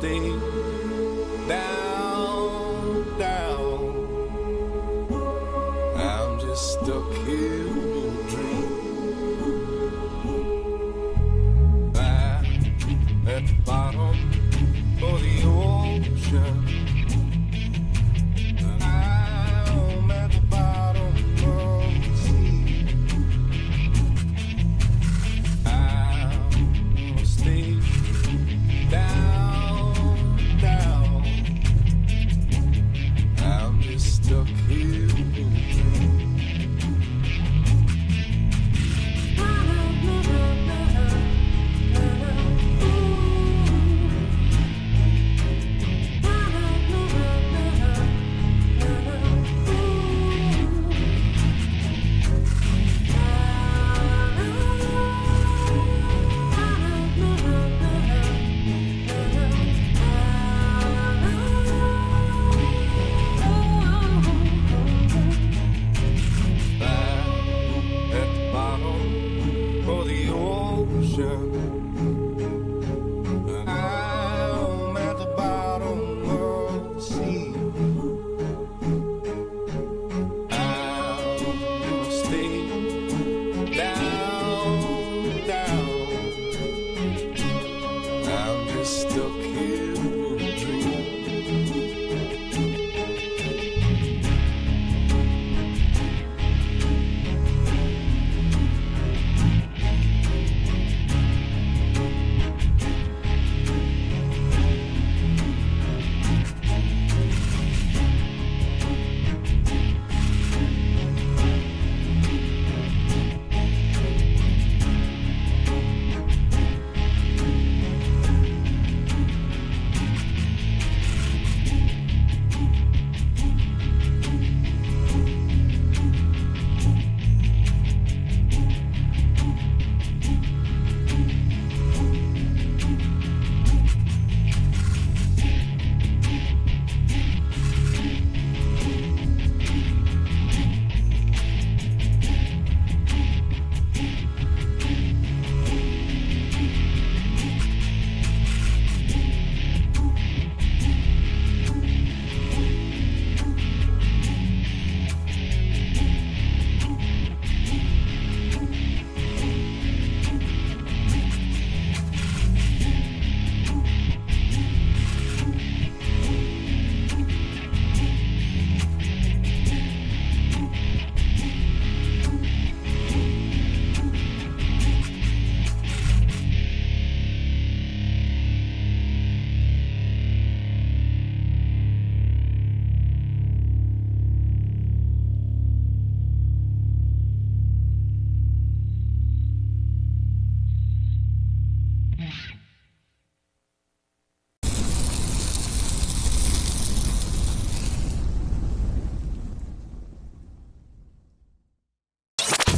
stay down, down. I'm just stuck here in a dream. I'm at the bottom of the ocean. I'm at the bottom of the sea. I'm gonna stay down, down. I'm just stuck here in a dream. At the bottom of the ocean. I'm at the bottom of the sea. I'm gonna stay down, down. I'm just stuck here in a dream.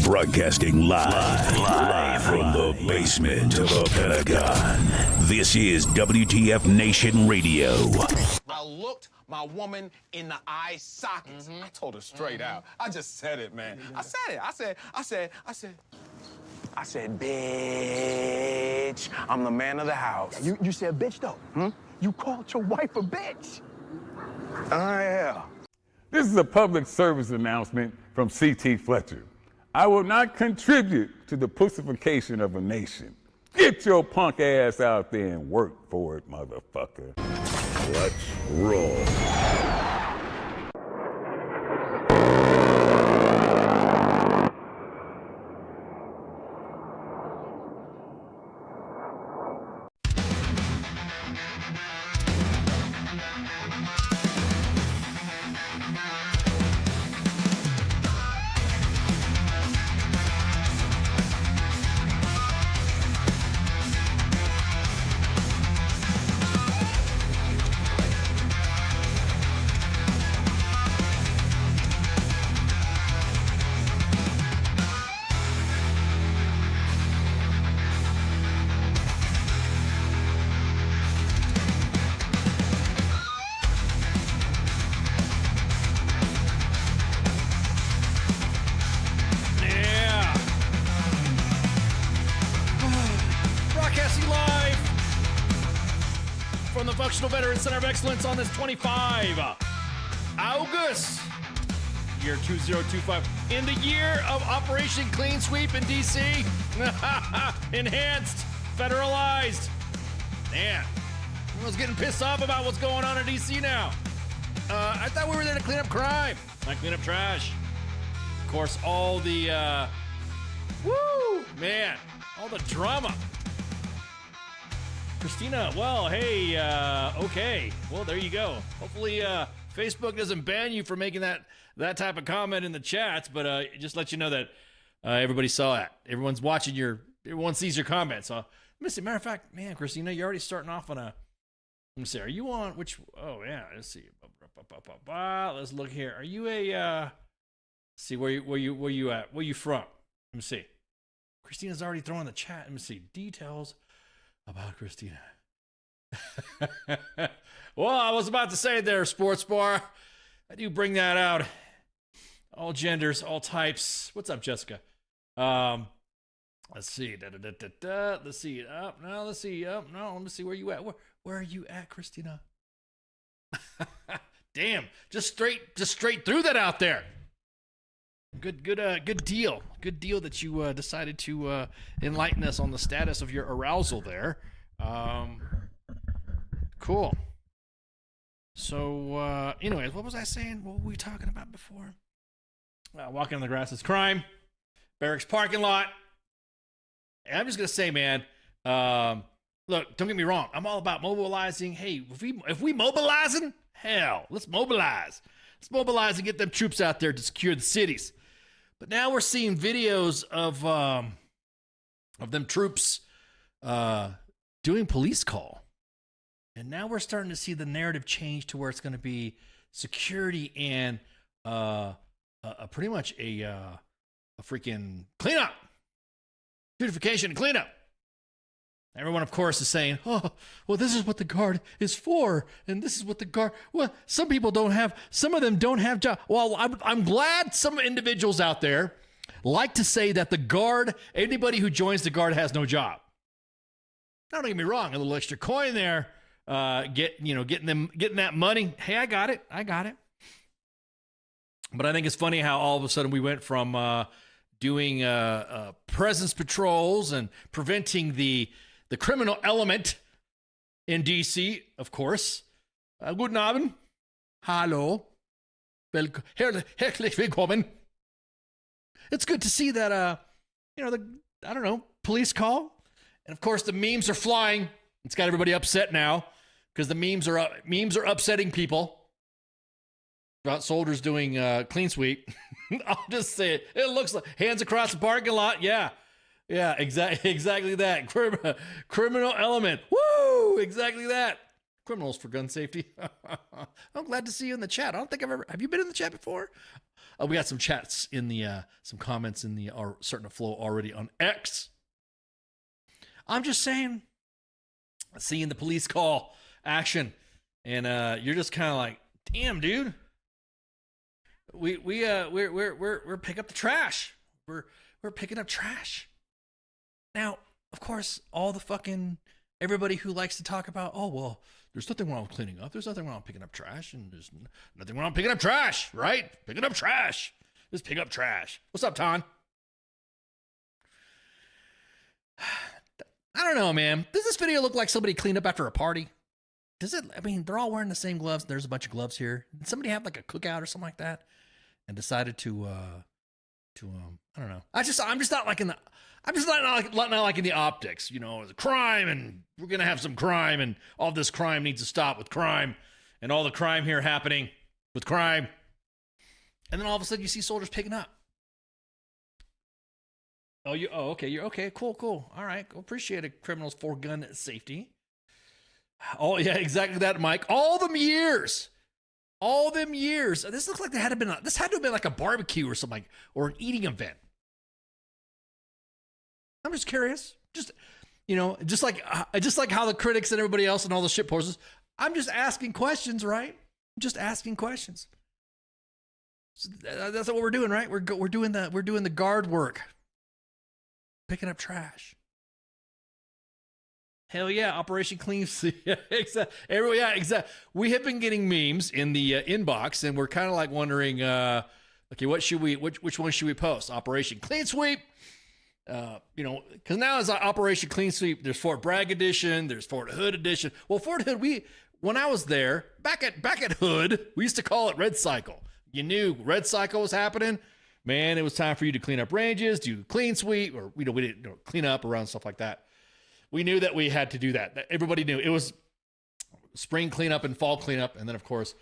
Broadcasting live from the basement of the Pentagon. This is WTF Nation Radio. I looked my woman in the eye sockets. I told her straight out. I just said it, man. I said it. I said, bitch, I'm the man of the house. You said bitch, though. You called your wife a bitch. Yeah. This is a public service announcement from C.T. Fletcher. I will not contribute to the pussification of a nation. Get your punk ass out there and work for it, motherfucker. Let's roll. from the Functional Veteran Center of Excellence on this 25 August, year 2025. In the year of Operation Clean Sweep in D.C., enhanced, federalized. Man, everyone's getting pissed off about what's going on in D.C. now. I thought we were there to clean up crime, not clean up trash. Of course, all the, all the drama. Christina, well, hey, okay. Well, there you go. Hopefully, Facebook doesn't ban you for making that type of comment in the chats, but just let you know that everybody saw it. Everyone's watching everyone sees your comments. So, matter of fact, man, Christina, you're already starting off on a, let me see, are you on which, oh, yeah, let's see. Let's look here. Are you a, see, where you at? Where you from? Let me see. Christina's already throwing the chat. Let me see. Details about Christina. Well, I was about to say there, sports bar. I do bring that out. All genders, all types. What's up, Jessica? Let's see. Let's see. Up. No, let's see. Up. No, let me see where you at. Where are you at, Christina? Damn. Just straight through that out there. Good deal. Good deal that you decided to enlighten us on the status of your arousal there. Cool. So, anyways, what was I saying? What were we talking about before? Walking on the grass is crime. Barracks parking lot. And I'm just gonna say, man. Look, don't get me wrong. I'm all about mobilizing. Hey, if we mobilizing, hell, let's mobilize. Let's mobilize and get them troops out there to secure the cities. But now we're seeing videos of them troops doing police call. And now we're starting to see the narrative change to where it's going to be security and pretty much a freaking cleanup. Beautification and cleanup. Everyone, of course, is saying, oh, well, this is what the guard is for. And this is what the guard, well, some people don't have, some of them don't have jobs. Well, I'm glad some individuals out there like to say that the guard, anybody who joins the guard has no job. Now, don't get me wrong, a little extra coin there, getting that money. Hey, I got it. But I think it's funny how all of a sudden we went from doing presence patrols and preventing the criminal element in D.C., of course. Guten Abend. Hallo. Herzlich willkommen. It's good to see that, police call. And, of course, the memes are flying. It's got everybody upset now because the memes are upsetting people about soldiers doing clean sweep. I'll just say it. It looks like hands across the parking lot. Yeah, exactly that. Criminal element. Woo! Exactly that. Criminals for gun safety. I'm glad to see you in the chat. I don't think have you been in the chat before? We got some chats in the, some comments in the, are starting to flow already on X. I'm just saying, seeing the police call action, and you're just kind of like, damn, dude. We're picking up the trash. We're picking up trash. Now, of course, all the fucking everybody who likes to talk about, oh well, there's nothing wrong with cleaning up. There's nothing wrong with picking up trash, and there's nothing wrong with picking up trash, right? Picking up trash. Just pick up trash. What's up, Ton? I don't know, man. Does this video look like somebody cleaned up after a party? Does it? I mean, they're all wearing the same gloves. There's a bunch of gloves here. Did somebody have like a cookout or something like that, and decided to I don't know. I'm just not liking the. I'm just not liking the optics. You know, the crime, and we're gonna have some crime, and all this crime needs to stop with crime, and all the crime here happening with crime, and then all of a sudden you see soldiers picking up. Okay. You're okay. Cool. All right. Appreciate it. Criminals for gun safety. Oh yeah, exactly that, Mike. All them years. This looks like this had to have been like a barbecue or something, or an eating event. I'm just curious. Just like how the critics and everybody else and all the shit posters. I'm just asking questions, right? I'm just asking questions. So that's what we're doing, right? We're doing the guard work. Picking up trash. Hell yeah, Operation Clean Sweep. Yeah, exactly. We have been getting memes in the inbox, and we're kind of like wondering, okay, which one should we post? Operation Clean Sweep. Because now it's Operation Clean Sweep. There's Fort Bragg edition. There's Fort Hood edition. Well, Fort Hood, when I was there back at Hood, we used to call it Red Cycle. You knew Red Cycle was happening. Man, it was time for you to clean up ranges, do clean sweep, or we didn't clean up around stuff like that. We knew that we had to do that. Everybody knew it was spring cleanup and fall cleanup, and then of course,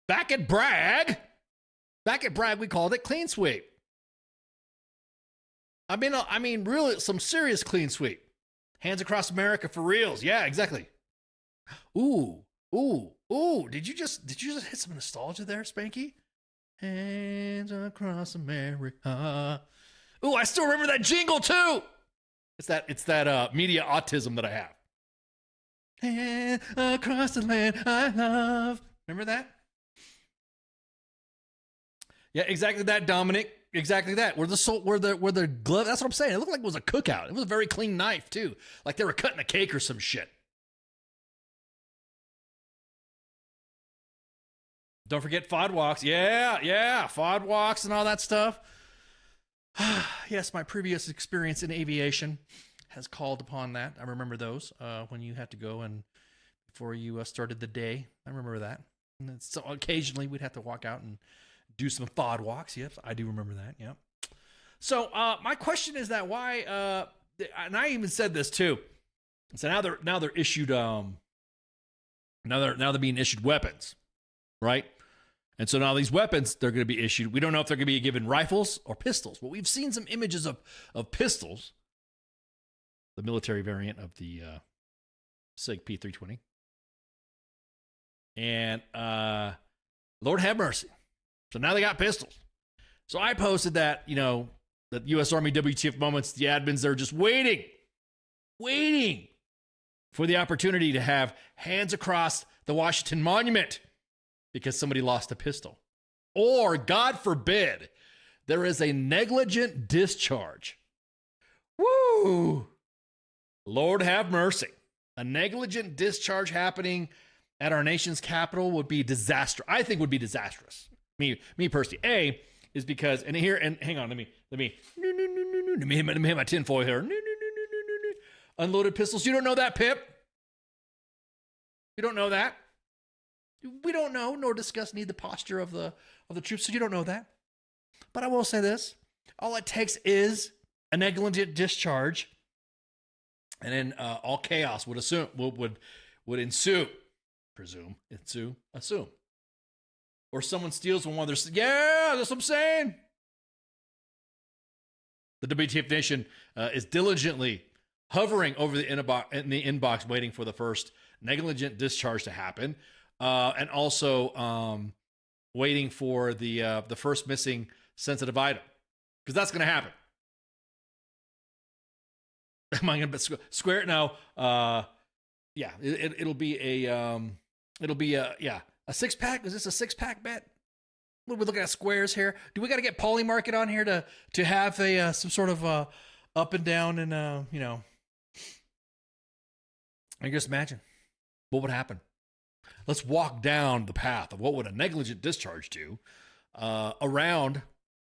back at Bragg, we called it clean sweep. I mean, really, some serious clean sweep. Hands across America for reals. Yeah, exactly. Ooh. Did you just hit some nostalgia there, Spanky? Hands across America. Ooh, I still remember that jingle too. It's that media autism that I have. Hands across the land I love. Remember that? Yeah, exactly that, Dominic. Exactly that. Where the glove. That's what I'm saying. It looked like it was a cookout. It was a very clean knife too, like they were cutting a cake or some shit. Don't forget FOD walks. Yeah, FOD walks and all that stuff. Yes, my previous experience in aviation has called upon that. I remember those when you had to go and before you started the day. I remember that. And so occasionally we'd have to walk out and do some FOD walks. Yep, I do remember that. Yep. So my question is that why? And I even said this too. So now they're issued. Now they're being issued weapons, right? And so now these weapons, they're going to be issued. We don't know if they're going to be given rifles or pistols. Well, we've seen some images of pistols, the military variant of the SIG P320. And Lord have mercy. So now they got pistols. So I posted that, the U.S. Army WTF moments, the admins, they're just waiting for the opportunity to have hands across the Washington Monument because somebody lost a pistol. Or, God forbid, there is a negligent discharge. Woo! Lord have mercy. A negligent discharge happening at our nation's capital would be disastrous. I think would be disastrous. Me personally. A is because, and hang on, let me hit my tinfoil here. Unloaded pistols. You don't know that, Pip? You don't know that? We don't know, nor discuss need the posture of the troops, so you don't know that. But I will say this: all it takes is a negligent discharge, and then all chaos would ensue. Assume. Or someone steals one while they're that's what I'm saying. The WTF Nation is diligently hovering over the inbox, waiting for the first negligent discharge to happen. And also waiting for the first missing sensitive item, because that's going to happen. Am I going to square it now? Yeah, it'll be a 6-pack. Is this a 6-pack bet? We're looking at squares here. Do we got to get Poly Market on here to have a some sort of up and down and I can just imagine what would happen. Let's walk down the path of what would a negligent discharge do around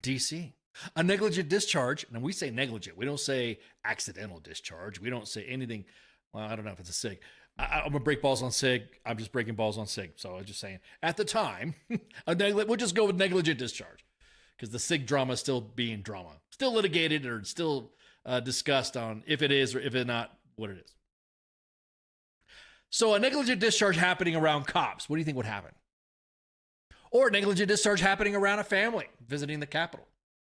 DC. A negligent discharge, and we say negligent. We don't say accidental discharge. We don't say anything. Well, I don't know if it's a SIG. I'm going to break balls on SIG. I'm just breaking balls on SIG. So I was just saying, at the time, we'll just go with negligent discharge because the SIG drama is still being drama. Still litigated or still discussed on if it is or if it's not what it is. So a negligent discharge happening around cops, what do you think would happen? Or a negligent discharge happening around a family visiting the Capitol.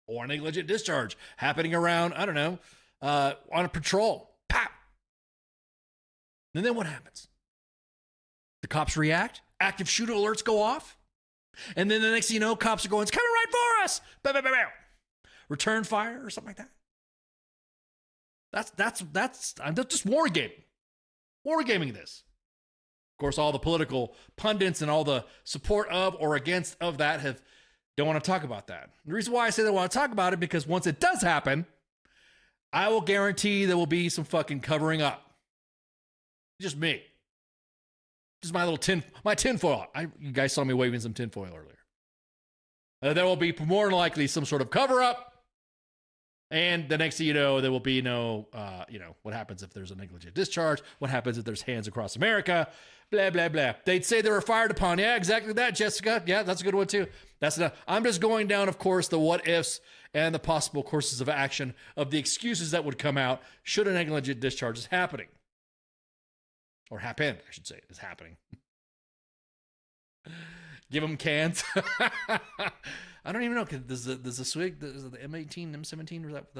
Or a negligent discharge happening around, I don't know, on a patrol. Pop! And then what happens? The cops react. Active shooter alerts go off. And then the next thing you know, cops are going, it's coming right for us. Bow, bow, bow, bow. Return fire or something like that. That's just wargaming. Wargaming this. Of course, all the political pundits and all the support of or against of that don't want to talk about that. The reason why I say they want to talk about it, because once it does happen, I will guarantee there will be some fucking covering up. Just me. Just my little my tinfoil. You guys saw me waving some tinfoil earlier. There will be more than likely some sort of cover up. And the next thing you know, there will be no, what happens if there's a negligent discharge? What happens if there's hands across America? Blah, blah, blah. They'd say they were fired upon. Yeah, exactly that, Jessica. Yeah, that's a good one, too. That's enough. I'm just going down, of course, the what ifs and the possible courses of action of the excuses that would come out should a negligent discharge is happening. Or happened, I should say. It's happening. Give them cans. I don't even know. Does the swig, the M18, M17, or that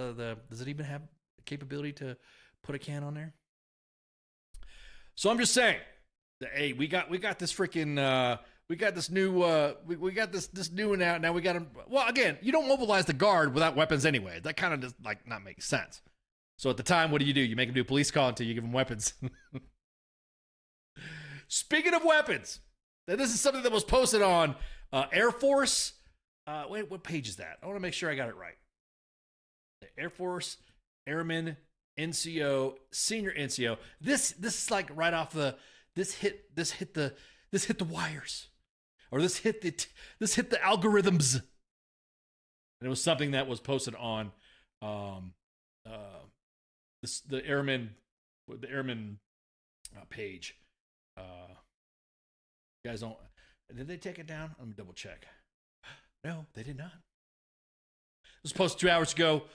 does it even have capability to put a can on there? So I'm just saying, hey, we got this freaking we got this new we got this new one out. Now we got them. Well, again, you don't mobilize the guard without weapons anyway. That kind of just like not make sense. So at the time, what do? You make them do a police call until you give them weapons. Speaking of weapons, this is something that was posted on Air Force. Wait, what page is that? I want to make sure I got it right. The Air Force Airman NCO, Senior NCO. This is like right off the. This hit the wires, or this hit the algorithms. And it was something that was posted on the Airman page. You guys don't. Did they take it down? Let me double check. No, they did not. It was posted 2 hours ago.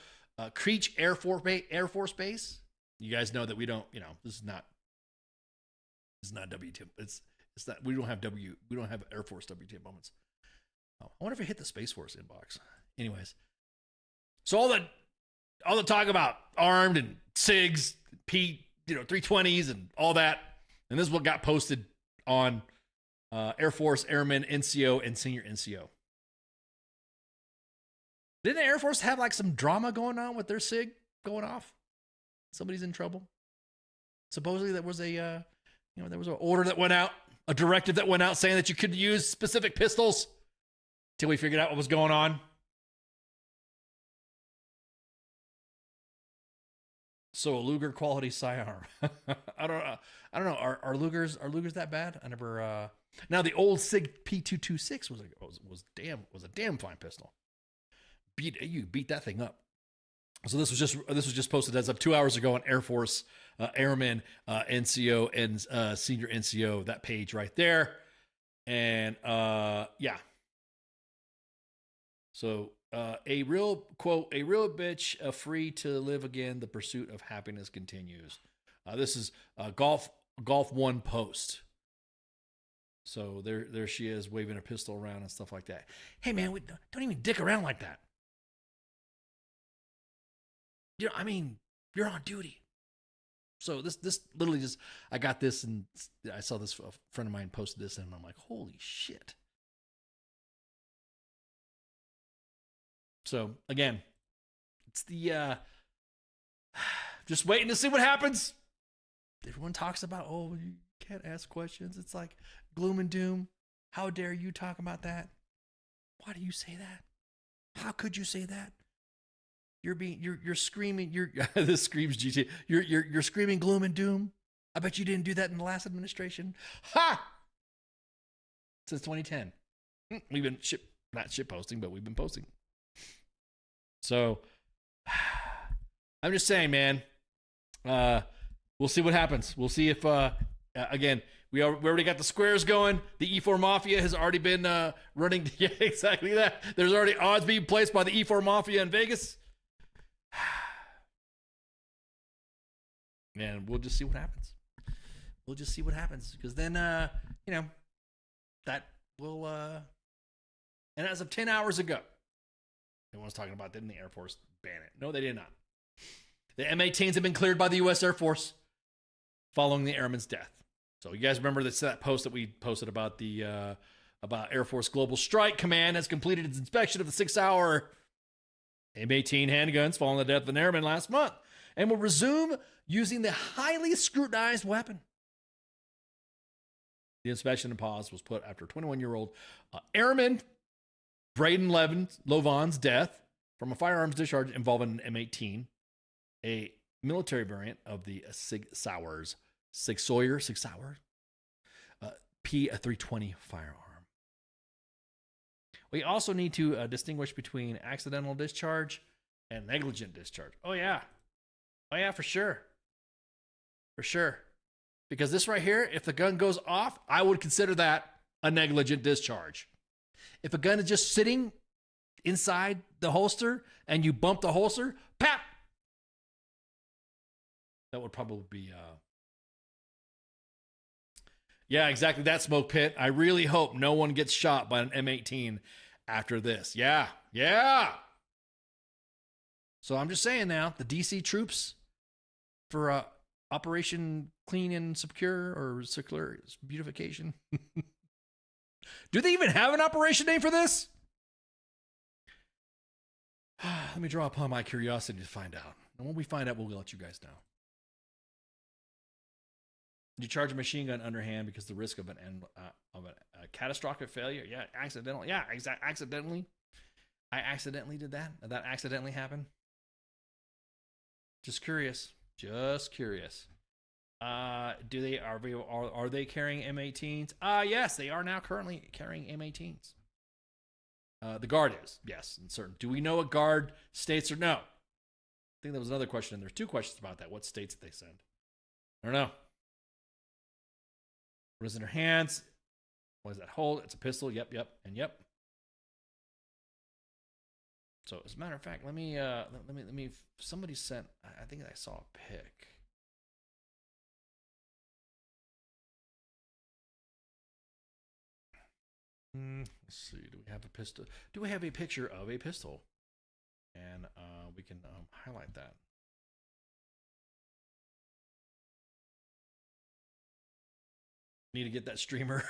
Creech Air Force Base. You guys know that we don't. This is not WTF. It's not. We don't have Air Force WTF moments. Oh, I wonder if it hit the Space Force inbox. Anyways, so all the talk about armed and SIGs, 320s and all that, and this is what got posted on Air Force Airman NCO and Senior NCO. Didn't the Air Force have like some drama going on with their SIG going off? Somebody's in trouble. Supposedly there was there was an order that went out, a directive that went out saying that you could use specific pistols till we figured out what was going on. So a Luger quality sidearm. I don't know. Are Lugers that bad? I never. Now the old SIG P226 was a damn fine pistol. You beat that thing up. So this was just posted as of 2 hours ago on Air Force Airman NCO and Senior NCO, that page right there. And yeah. So a real bitch, free to live again. The pursuit of happiness continues. This is Golf One post. So there she is waving a pistol around and stuff like that. Hey man, don't even dick around like that. You're on duty. So this literally just, I got this and I saw this, a friend of mine posted this and I'm like, holy shit. So again, it's the, just waiting to see what happens. Everyone talks about, oh, you can't ask questions. It's like gloom and doom. How dare you talk about that? Why do you say that? How could you say that? You're screaming, this screams GT. You're screaming gloom and doom. I bet you didn't do that in the last administration. Ha! Since 2010. We've been not shit posting, but we've been posting. So I'm just saying, man, we'll see what happens. We'll see if, again, we already got the squares going. The E4 Mafia has already been running. Yeah, exactly that. There's already odds being placed by the E4 Mafia in Vegas. And we'll just see what happens. We'll just see what happens. Because then, that will, and as of 10 hours ago, everyone's talking about, didn't the Air Force ban it? No, they did not. The M18s have been cleared by the U.S. Air Force following the airman's death. So you guys remember that post that we posted about the about Air Force Global Strike Command has completed its inspection of the 6-hour M18 handguns following the death of an airman last month and will resume using the highly scrutinized weapon. The inspection and pause was put after 21-year-old airman Braden Lovan's death from a firearms discharge involving an M18, a military variant of the Sig Sauers Sig Sauer. P, a 320 firearm. We also need to distinguish between accidental discharge and negligent discharge. Oh, yeah. Oh, yeah, for sure. For sure. Because this right here, if the gun goes off, I would consider that a negligent discharge. If a gun is just sitting inside the holster and you bump the holster, pap! That would probably be... Yeah, exactly. That smoke pit. I really hope no one gets shot by an M18 after this. Yeah. So I'm just saying now, the DC troops for Operation Clean and Secure or Circular Beautification. Do they even have an operation name for this? Let me draw upon my curiosity to find out. And when we find out, we'll let you guys know. You charge a machine gun underhand because the risk of a catastrophic failure. Yeah, accidental. Yeah, accidentally. I accidentally did that. That accidentally happened. Just curious. Are they carrying M18s? Yes, they are now currently carrying M18s. The guard is, yes, and certain. Do we know what guard states or no? I think there was another question, and there's two questions about that. What states did they send? I don't know. What is in their hands? What does that hold? It's a pistol. Yep, and yep. So as a matter of fact, let me. Somebody sent. I think I saw a pic. Let's see. Do we have a pistol? Do we have a picture of a pistol? And we can highlight that. Need to get that streamer.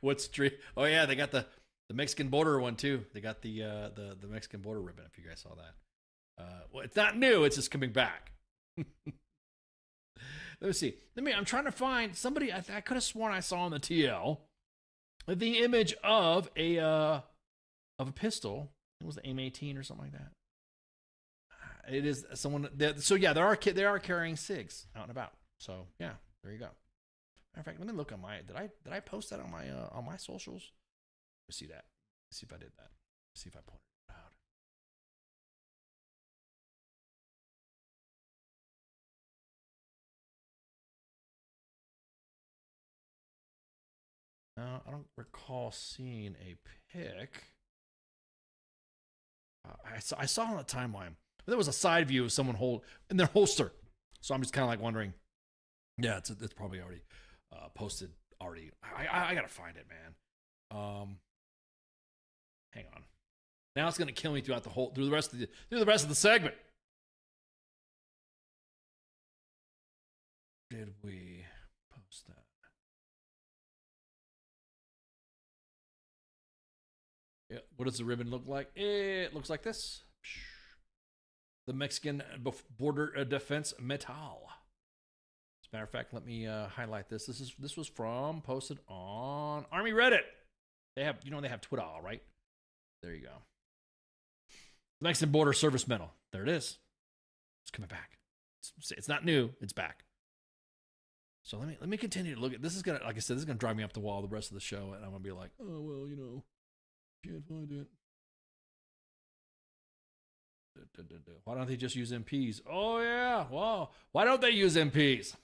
What stream? Oh yeah, they got the Mexican border one too. They got the Mexican border ribbon. If you guys saw that. Well, it's not new. It's just coming back. Let me see. I'm trying to find somebody. I could have sworn I saw on the TL the image of a pistol. It was the M18 or something like that. It is someone. So yeah, they are carrying SIGs out and about. So yeah, there you go. Matter of fact, let me look on my. Did I post that on my socials? Let's see that. Let's see if I did that. Let's see if I pointed it out. No, I don't recall seeing a pic. I saw on the timeline. There was a side view of someone in their holster. So I'm just kind of like wondering. Yeah, it's probably already posted already. I gotta find it, man. Hang on. Now it's gonna kill me through the rest of the segment. Did we post that? Yeah. What does the ribbon look like? It looks like this. The Mexican border defense metal. As a matter of fact, let me highlight this. This was posted on Army Reddit. They have Twitter, right? There you go. The Mexican border service medal. There it is. It's coming back. It's not new. It's back. So let me continue to look at this. Is gonna, like I said, this is gonna drive me up the wall the rest of the show, and I'm gonna be like, oh well, can't find it. Why don't they just use MPs? Oh yeah, well, why don't they use MPs?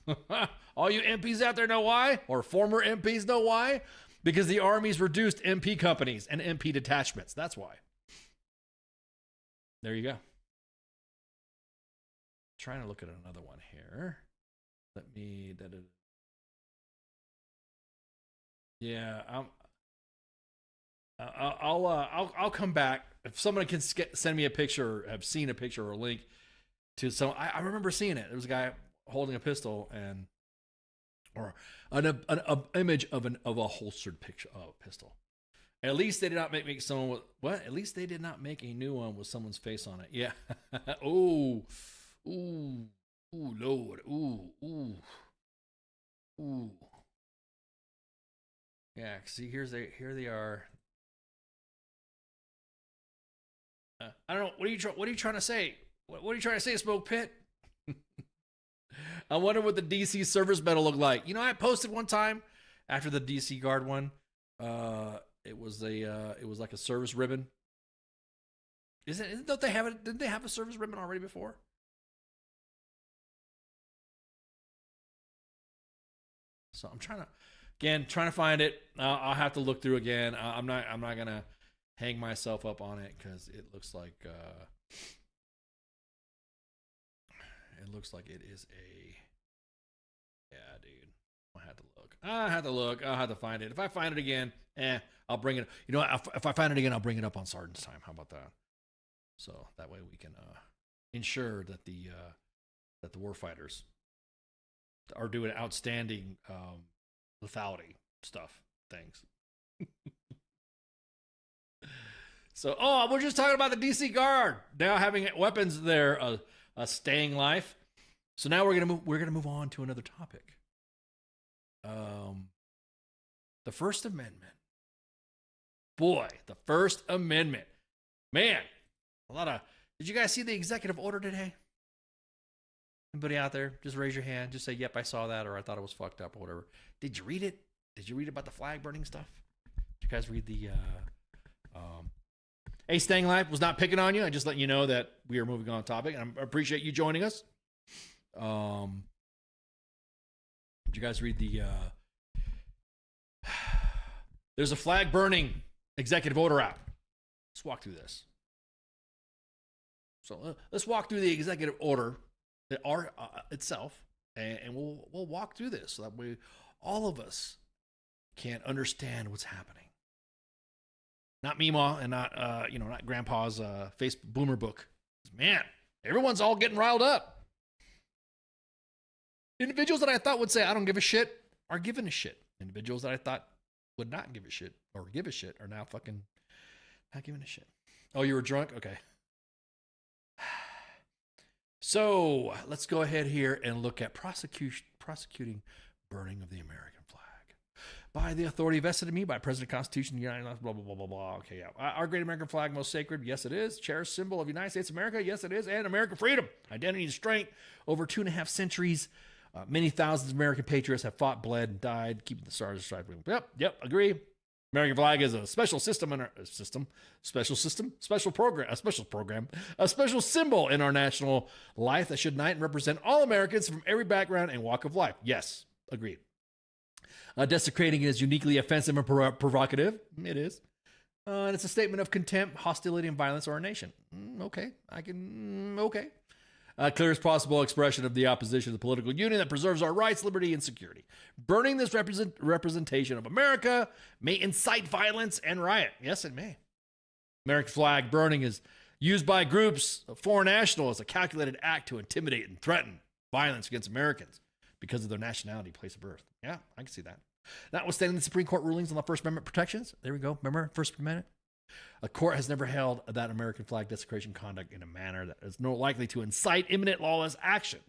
All you MPs out there know why, or former MPs know why? Because the Army's reduced MP companies and MP detachments. That's why. There you go. Trying to look at another one here. Let me. Yeah, I'll come back if someone can send me a picture, or have seen a picture or a link to some. I remember seeing it. There was a guy holding a pistol or an image of a holstered pistol. At least they did not make someone with what? At least they did not make a new one with someone's face on it. Yeah. Ooh, Lord. Ooh. Yeah. See, here they are. I don't know. What are you trying to say? What are you trying to say, Smoke Pit? I wonder what the DC service medal looked like. You know, I posted one time after the DC Guard one. It was like a service ribbon. Don't they have it? Didn't they have a service ribbon already before? So I'm trying to find it. I'll have to look through again. I'm not gonna hang myself up on it because it looks like it is a, yeah, dude. I have to look. I'll have to find it. If I find it again, I'll bring it. You know, if I find it again, I'll bring it up on Sergeant's Time. How about that? So that way we can ensure that the warfighters are doing outstanding lethality things. So, we're just talking about the DC Guard now having weapons there, staying life. So now we're gonna move on to another topic. The First Amendment. Boy, the First Amendment. Man, did you guys see the executive order today? Anybody out there? Just raise your hand. Just say, yep, I saw that, or I thought it was fucked up, or whatever. Did you read it? Did you read about the flag burning stuff? Did you guys read the, Hey, Staying Alive was not picking on you. I just let you know that we are moving on topic, and I appreciate you joining us. Did you guys read the, there's a flag burning executive order out. Let's walk through this. So let's walk through the executive order itself, and we'll walk through this so that way all of us can understand what's happening. Not Meemaw and not Grandpa's face boomer book. Man, everyone's all getting riled up. Individuals that I thought would say I don't give a shit are giving a shit. Individuals that I thought would not give a shit or give a shit are now fucking not giving a shit. Oh, you were drunk? Okay. So let's go ahead here and look at prosecuting burning of the American flag by the authority vested in me by President Constitution of the United States, blah, blah, blah, blah, blah. Okay, yeah. Our great American flag, most sacred? Yes, it is. Cherished symbol of the United States of America? Yes, it is. And American freedom, identity, and strength. Over 2.5 centuries, many thousands of American patriots have fought, bled, and died, keeping the stars and stripes. Yep, agree. American flag is a special special symbol in our national life that should unite and represent all Americans from every background and walk of life. Yes, agreed. Desecrating is uniquely offensive and provocative. It is. And it's a statement of contempt, hostility, and violence to our nation. Okay. Clearest possible expression of the opposition to the political union that preserves our rights, liberty, and security. Burning this representation of America may incite violence and riot. Yes, it may. American flag burning is used by groups of foreign nationals as a calculated act to intimidate and threaten violence against Americans because of their nationality, place of birth. Yeah, I can see that. Notwithstanding the Supreme Court rulings on the First Amendment protections, there we go. Remember First Amendment? A court has never held that American flag desecration conduct in a manner that is no likely to incite imminent lawless action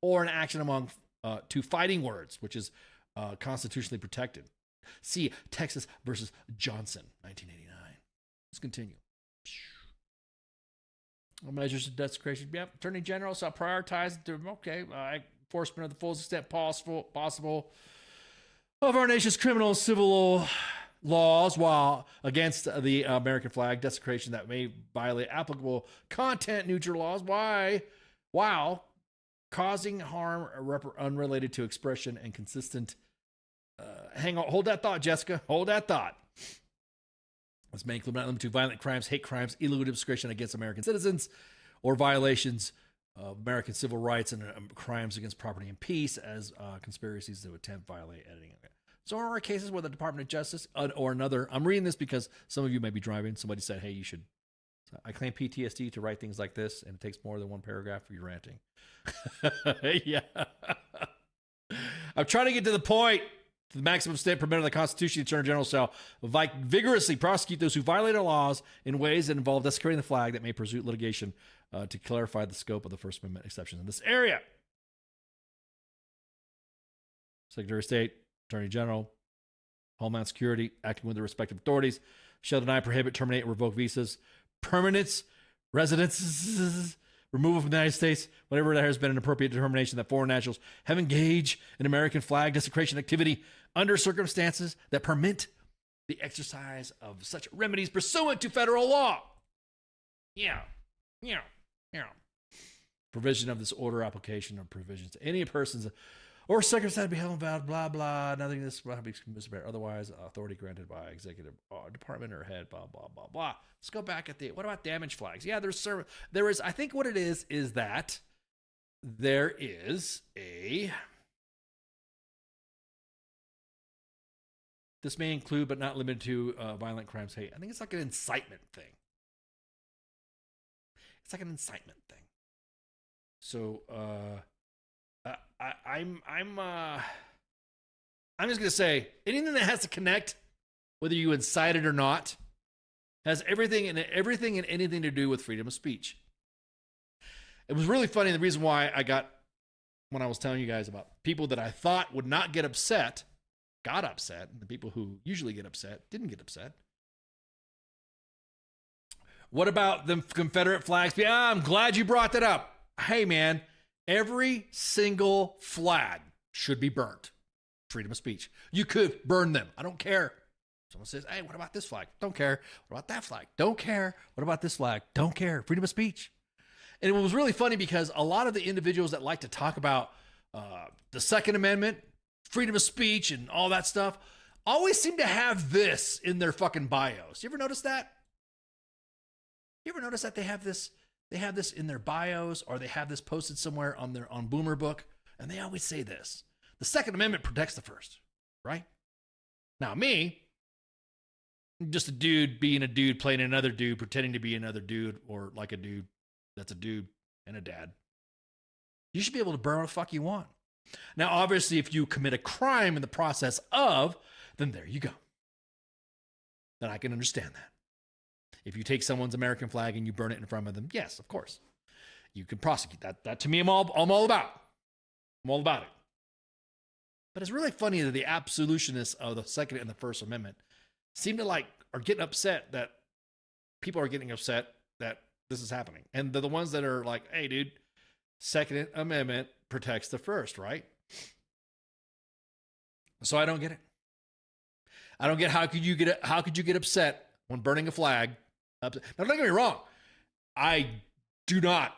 or an action among two fighting words, which is constitutionally protected. See Texas versus Johnson, 1989. Let's continue. Measures of desecration. Yep. Attorney General shall prioritize enforcement of the fullest extent possible of our nation's criminal and civil laws while against the American flag desecration that may violate applicable content neutral laws while causing harm unrelated to expression and consistent. Hold that thought, Jessica. Hold that thought. This may include not limited to violent crimes, hate crimes, illegal discrimination against American citizens, or violations of American civil rights and crimes against property and peace as conspiracies to attempt violate editing. So there are cases where the Department of Justice or another, I'm reading this because some of you may be driving. Somebody said, hey, you should, I claim PTSD to write things like this, and it takes more than one paragraph for your ranting. Yeah. I'm trying to get to the point. To the maximum extent permitted by the Constitution, the Attorney General shall vigorously prosecute those who violate our laws in ways that involve desecrating the flag that may pursue litigation to clarify the scope of the First Amendment exceptions in this area. Secretary of State, Attorney General, Homeland Security, acting with their respective authorities, shall deny, prohibit, terminate, or revoke visas, permanents, residences, removal from the United States, whenever there has been an appropriate determination that foreign nationals have engaged in American flag desecration activity under circumstances that permit the exercise of such remedies pursuant to federal law. Yeah. Provision of this order, application of provisions to any persons or circumstance be held invalid, blah, blah, nothing this will be otherwise authority granted by executive department or head, blah, blah, blah, blah. Let's go back at what about damage flags? Yeah, there is, I think what it is that there is this may include, but not limited to, violent crimes, hate. I think it's like an incitement thing. It's like an incitement thing. So, I'm just gonna say anything that has to connect, whether you incite it or not, has everything and anything to do with freedom of speech. It was really funny. The reason why when I was telling you guys about people that I thought would not get upset, got upset, and the people who usually get upset didn't get upset. What about the Confederate flags? Yeah, I'm glad you brought that up. Hey, man. Every single flag should be burnt. Freedom of speech. You could burn them. I don't care. Someone says, hey, what about this flag? Don't care. What about that flag? Don't care. What about this flag? Don't care. Freedom of speech. And it was really funny because a lot of the individuals that like to talk about the Second Amendment, freedom of speech, and all that stuff always seem to have this in their fucking bios. You ever notice that? You ever notice that they have this in their bios, or they have this posted somewhere on Boomer Book, and they always say this: the Second Amendment protects the First, right? Now me, I'm just a dude being a dude playing another dude, pretending to be another dude, or like a dude that's a dude and a dad. You should be able to burn what the fuck you want. Now, obviously, if you commit a crime in the process of, then there you go. Then I can understand that. If you take someone's American flag and you burn it in front of them, yes, of course, you can prosecute that. That to me, I'm all about. I'm all about it. But it's really funny that the absolutionists of the Second and the First Amendment seem to are getting upset that people are getting upset that this is happening. And they're the ones that are like, hey, dude, Second Amendment protects the First, right? So I don't get it. I don't get how could you get upset when burning a flag? Now, don't get me wrong. I do not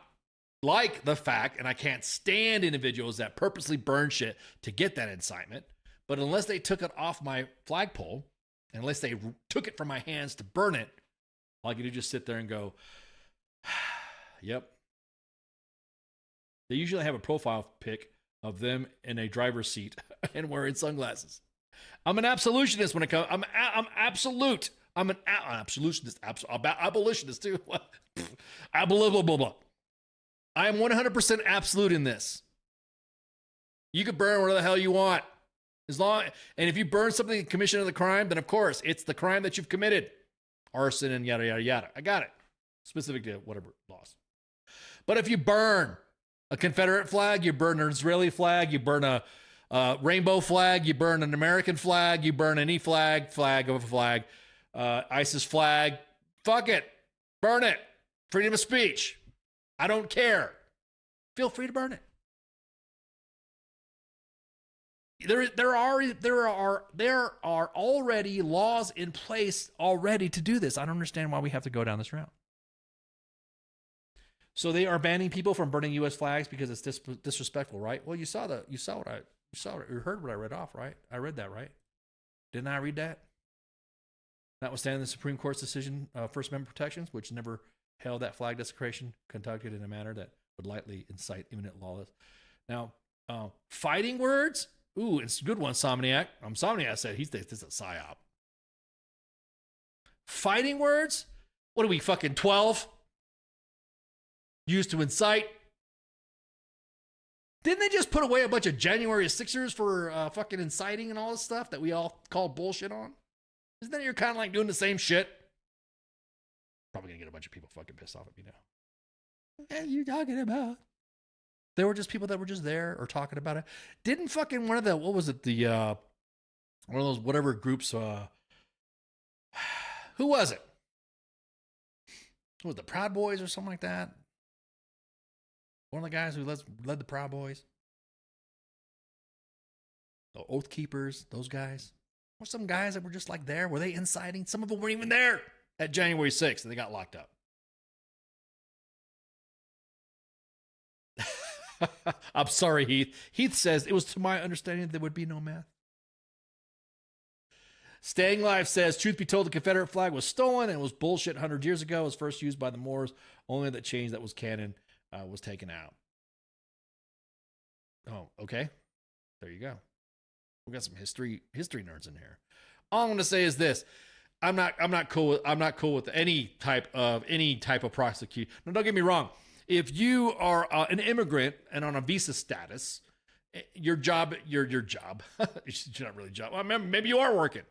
like the fact, and I can't stand individuals that purposely burn shit to get that incitement. But unless they took it off my flagpole, and unless they took it from my hands to burn it, all I can do is just sit there and go, yep. They usually have a profile pic of them in a driver's seat and wearing sunglasses. I'm an absolutionist when it comes. I'm absolute. I'm an absolutionist. Abolitionist too. Blah. I am 100% absolute in this. You can burn whatever the hell you want, and if you burn something in commission of the crime, then of course it's the crime that you've committed, arson and yada yada yada. I got it. Specific to whatever laws. But if you burn a Confederate flag, you burn an Israeli flag, you burn a rainbow flag, you burn an American flag, you burn any flag of a flag, ISIS flag, fuck it, burn it. Freedom of speech. I don't care. Feel free to burn it. There are already laws in place already to do this. I don't understand why we have to go down this route. So they are banning people from burning U.S. flags because it's disrespectful, right? Well, you heard what I read off, right? I read that, right? Didn't I read that? Notwithstanding the Supreme Court's decision, First Amendment protections, which never held that flag desecration conducted in a manner that would likely incite imminent lawlessness. Now, fighting words. Ooh, it's a good one, Somniac. Somniac said he thinks this is a psyop. Fighting words? What are we, fucking 12? Used to incite. Didn't they just put away a bunch of January 6ers for fucking inciting and all this stuff that we all call bullshit on? Isn't that you're kind of like doing the same shit? Probably gonna get a bunch of people fucking pissed off at me now. What are you talking about? There were just people that were just there or talking about it. Didn't fucking one of the, what was it? The, one of those whatever groups, who was it? Who was the Proud Boys or something like that? One of the guys who led the Proud Boys. The Oath Keepers, those guys. Or some guys that were just like there. Were they inciting? Some of them weren't even there at January 6th and they got locked up. I'm sorry, Heath. Heath says, it was to my understanding there would be no math. Staying Live says, truth be told, the Confederate flag was stolen and was bullshit 100 years ago. It was first used by the Moors. Only that change that was canon was taken out. Oh, okay. There you go. We got some history nerds in here. All I'm going to say is this: I'm not cool with any type of prosecution. Now, don't get me wrong. If you are an immigrant and on a visa status, your job, it's not really a job. Well, maybe you are working,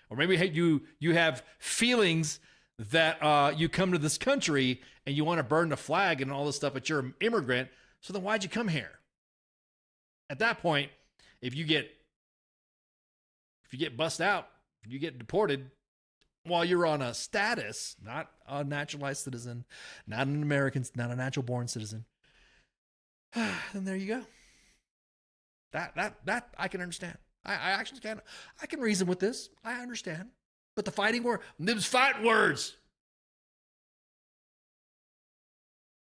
or maybe you have feelings that you come to this country and you want to burn the flag and all this stuff, but you're an immigrant. So then why'd you come here? At that point, if you get bussed out, you get deported while you're on a status, not a naturalized citizen, not an American, not a natural born citizen, then there you go. That I can understand. I actually can. I can reason with this. I understand. But the fighting word, them's fight words.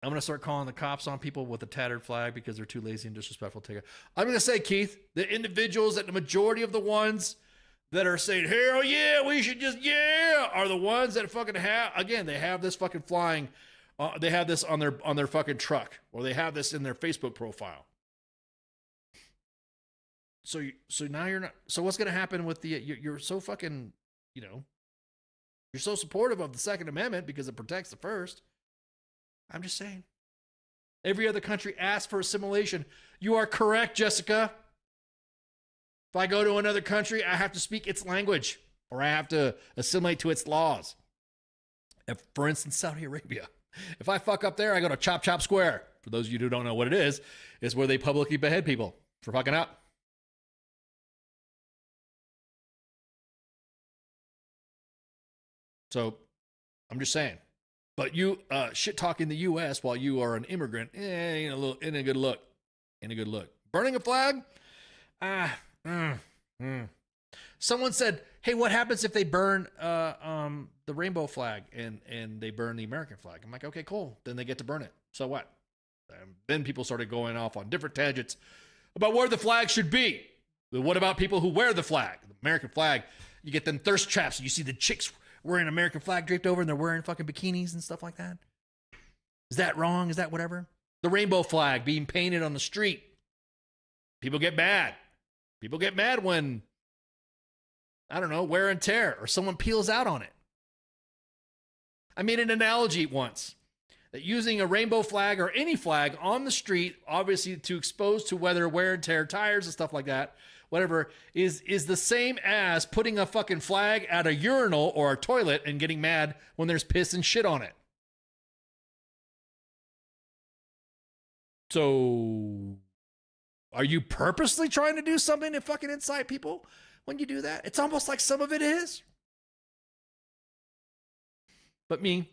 I'm going to start calling the cops on people with a tattered flag because they're too lazy and disrespectful to take it. I'm going to say, Keith, the individuals that the majority of the ones that are saying, hell yeah, we should just, yeah, are the ones that fucking have, again, they have this fucking flying, they have this on their fucking truck, or they have this in their Facebook profile. So now you're not, so what's going to happen with the, you're so fucking, you're so supportive of the Second Amendment because it protects the First. I'm just saying. Every other country asks for assimilation. You are correct, Jessica. If I go to another country, I have to speak its language, or I have to assimilate to its laws. If, for instance, Saudi Arabia. If I fuck up there, I go to Chop Chop Square. For those of you who don't know what it is where they publicly behead people for fucking up. So, I'm just saying. But you shit talking the U.S. while you are an immigrant, ain't a good look. Ain't a good look. Burning a flag? Someone said, hey, what happens if they burn the rainbow flag and they burn the American flag? I'm like, okay, cool. Then they get to burn it. So what? Then people started going off on different tangents about where the flag should be. But what about people who wear the flag? The American flag, you get them thirst traps. You see the chicks wearing American flag draped over and they're wearing fucking bikinis and stuff like that. Is that wrong? Is that whatever? The rainbow flag being painted on the street. People get mad. People get mad when, I don't know, wear and tear or someone peels out on it. I made an analogy once that using a rainbow flag or any flag on the street, obviously to expose to weather, wear and tear tires and stuff like that, whatever, is the same as putting a fucking flag at a urinal or a toilet and getting mad when there's piss and shit on it. So, are you purposely trying to do something to fucking incite people when you do that? It's almost like some of it is. But me,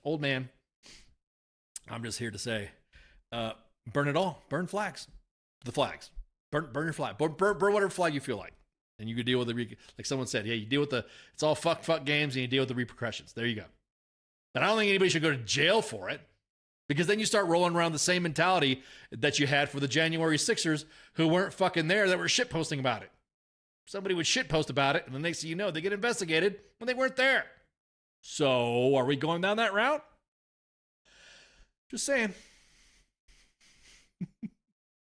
old man, I'm just here to say, burn it all. Burn flags. The flags. Burn your flag. Burn whatever flag you feel like. And you can deal with like someone said, yeah, you deal with it's all fuck games and you deal with the repercussions. There you go. But I don't think anybody should go to jail for it, because then you start rolling around the same mentality that you had for the January 6ers who weren't fucking there, that were shit posting about it. Somebody would shit post about it, and the next thing you know, they get investigated when they weren't there. So are we going down that route? Just saying.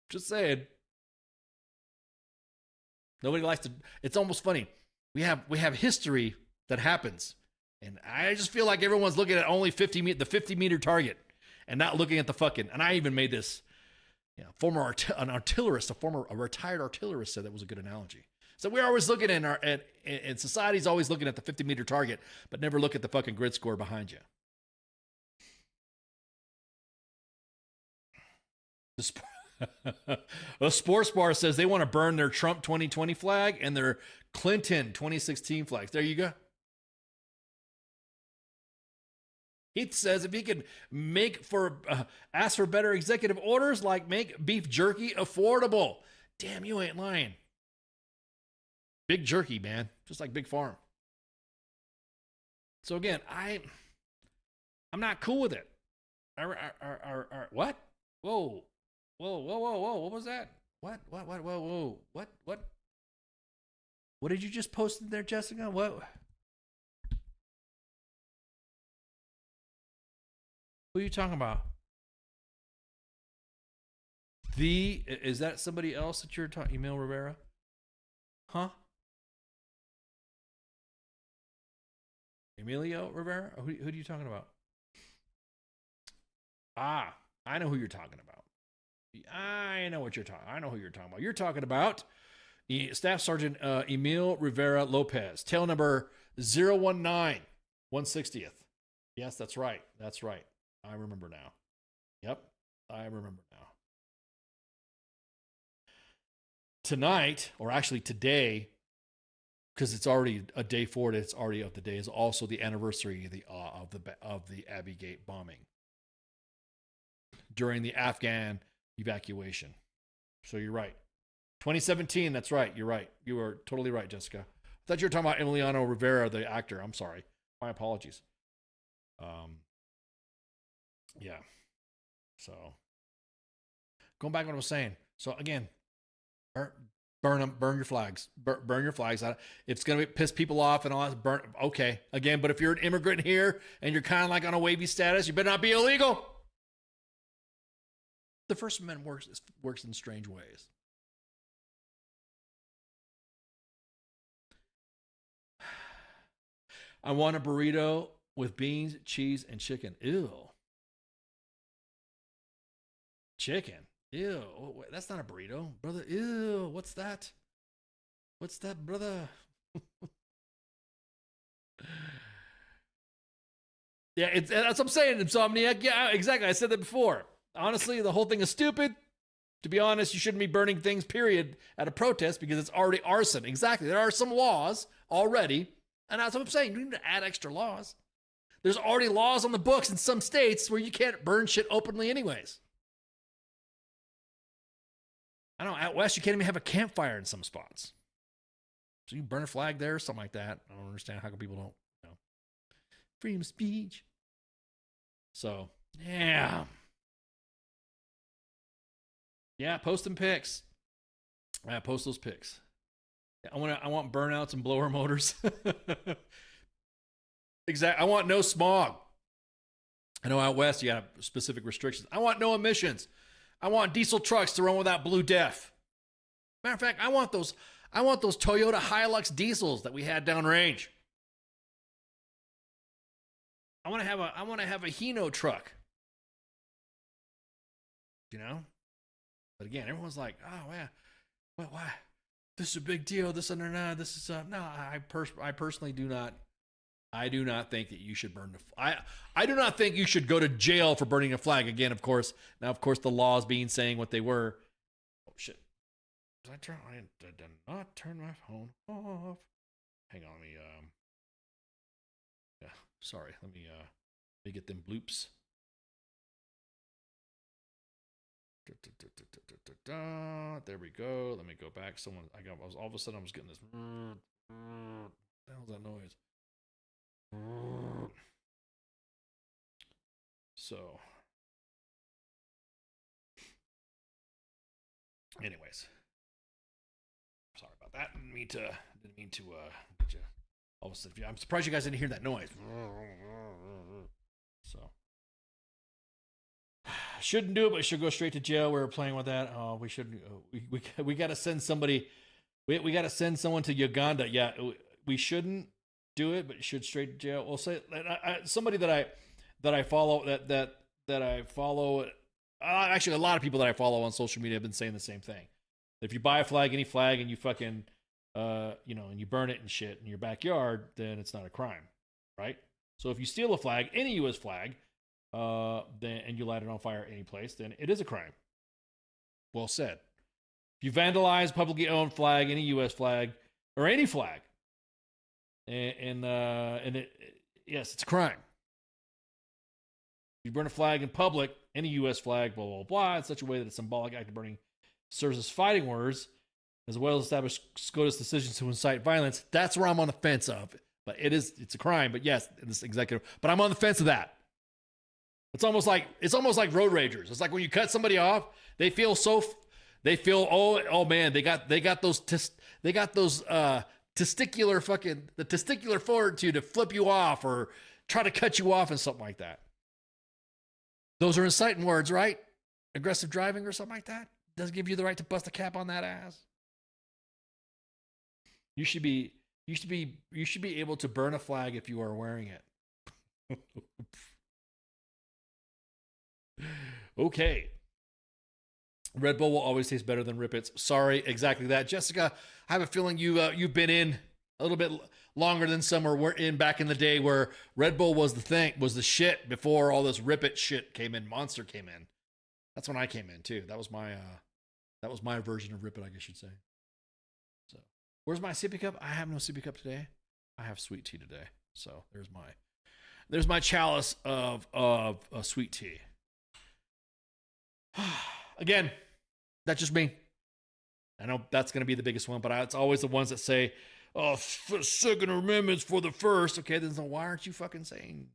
Just saying. Nobody likes to. It's almost funny. We have history that happens, and I just feel like everyone's looking at only the 50-meter target, and not looking at the fucking. And I even made this. A retired artillerist said that was a good analogy. So we're always looking and society's always looking at the 50-meter target, but never look at the fucking grid score behind you. A sports bar says they want to burn their Trump 2020 flag and their Clinton 2016 flags. There you go. He says if he could ask for better executive orders, like make beef jerky affordable. Damn, you ain't lying. Big jerky, man, just like Big Farm. So again, I'm not cool with it. What? Whoa. What was that? What? Whoa. What? What did you just post in there, Jessica? What? Who are you talking about? Is that somebody else that you're talking? Emil Rivera? Huh? Emilio Rivera? Who are you talking about? Ah, I know who you're talking about. I know what you're talking. I know who you're talking about. You're talking about Staff Sergeant Emil Rivera Lopez, tail number 019 160th. Yes, that's right. That's right. I remember now. Yep, I remember now. Tonight, or actually today, because it's already a day forward, it's already of the day, is also the anniversary of the Abbey Gate bombing during the Afghan evacuation. So you're right. 2017, that's right. You're right. You are totally right, Jessica. I thought you were talking about Emiliano Rivera, the actor. I'm sorry. My apologies. Yeah. So going back to what I was saying. So again, burn them, burn your flags, burn your flags. If it's going to piss people off and all that, burn. Okay. Again, but if you're an immigrant here and you're kind of like on a wavy status, you better not be illegal. The First Amendment works in strange ways. I want a burrito with beans, cheese, and chicken. Ew. Chicken. Ew. Wait, that's not a burrito, brother. Ew. What's that? What's that, brother? Yeah, that's what I'm saying, Insomniac. Yeah, exactly. I said that before. Honestly, the whole thing is stupid. To be honest, you shouldn't be burning things, period, at a protest because it's already arson. Exactly. There are some laws already, and that's what I'm saying. You need to add extra laws. There's already laws on the books in some states where you can't burn shit openly anyways. I don't know, out west, you can't even have a campfire in some spots. So you burn a flag there, something like that. I don't understand how people don't, freedom of speech. So, yeah. Yeah, post them pics. Yeah, post those pics. I want burnouts and blower motors. Exactly. I want no smog. I know out west you got specific restrictions. I want no emissions. I want diesel trucks to run without blue def. Matter of fact, I want those Toyota Hilux diesels that we had downrange. I want to have a Hino truck. But again, everyone's like, "Oh yeah, well, why? This is a big deal. This and that. This is no." I personally do not. I do not think that you should burn I do not think you should go to jail for burning a flag. Again, of course. Now, of course, the laws being saying what they were. Oh shit! I did not turn my phone off. Hang on, let me. Yeah, sorry. Let me get them bloops. There we go. Let me go back. All of a sudden I was getting this. What the hell's that noise? So, anyways, sorry about that. Didn't mean to get you. All of a sudden, I'm surprised you guys didn't hear that noise. So. Shouldn't do it, but should go straight to jail. We were playing with that. Oh, we should. We got to send somebody. We got to send someone to Uganda. Yeah, we shouldn't do it, but should straight to jail. We'll say somebody that I follow that I follow. Actually, a lot of people that I follow on social media have been saying the same thing. If you buy a flag, any flag, and you fucking, and you burn it and shit in your backyard, then it's not a crime, right? So if you steal a flag, any U.S. flag. And you light it on fire any place, then it is a crime. Well said. If you vandalize publicly owned flag, any U.S. flag, or any flag, yes, it's a crime. You burn a flag in public, any U.S. flag, blah, blah, blah, in such a way that a symbolic act of burning serves as fighting words, as well as established SCOTUS decisions to incite violence. That's where I'm on the fence of. But it's a crime. But yes, it's executive. But I'm on the fence of that. It's almost like road ragers. It's like when you cut somebody off, they feel oh man, they got those testicular fortitude to flip you off or try to cut you off and something like that. Those are inciting words, right? Aggressive driving or something like that doesn't give you the right to bust a cap on that ass. You should be able to burn a flag if you are wearing it. Okay. Red Bull will always taste better than Rip Its. Sorry, exactly that. Jessica, I have a feeling you've been in a little bit longer than some were in back in the day where Red Bull was the shit before all this Rip It shit came in. Monster came in. That's when I came in too. That was my version of Rip It, I guess you'd say. So, where's my sippy cup? I have no sippy cup today. I have sweet tea today. So there's my chalice of sweet tea. Again, that's just me. I know that's going to be the biggest one, but it's always the ones that say, "Oh, Second Amendment's for the first." Okay, then why aren't you fucking saying?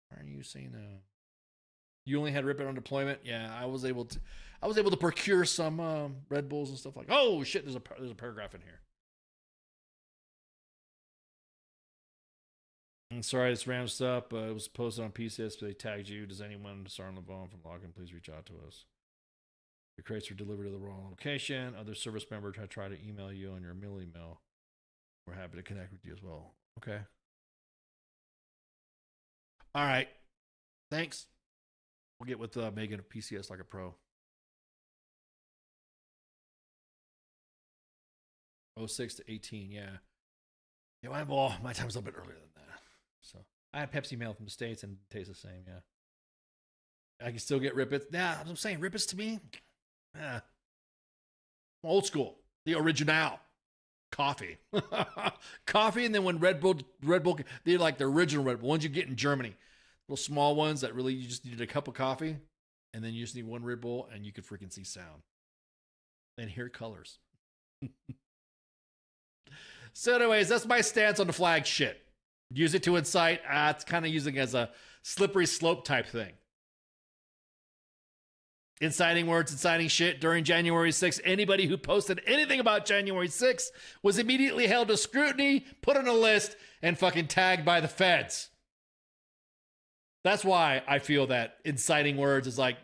Why aren't you saying? You only had Rip It on deployment. Yeah, I was able to procure some Red Bulls and stuff like. Oh shit! There's a paragraph in here. I'm sorry, this ramps up. It was posted on PCS, but they tagged you. Does anyone start on the phone from login? Please reach out to us. Your crates were delivered to the wrong location. Other service members try to email you on your mill email. We're happy to connect with you as well. Okay. All right. Thanks. We'll get with Megan at PCS like a pro. 06 to 18, yeah. Yeah, my time's a little bit earlier than that. So I had Pepsi mail from the States and it tastes the same, yeah. I can still get Rip Its. Yeah, I'm saying Rip Its to me. Yeah. Old school. The original. Coffee. Coffee, and then when Red Bull, they're like the original Red Bull, ones you get in Germany. Little small ones that really you just needed a cup of coffee, and then you just need one Red Bull, and you could freaking see sound. And hear colors. So anyways, that's my stance on the flag shit. Use it to incite. It's kind of using it as a slippery slope type thing. Inciting words, inciting shit during January 6th. Anybody who posted anything about January 6th was immediately held to scrutiny, put on a list, and fucking tagged by the feds. That's why I feel that inciting words is like,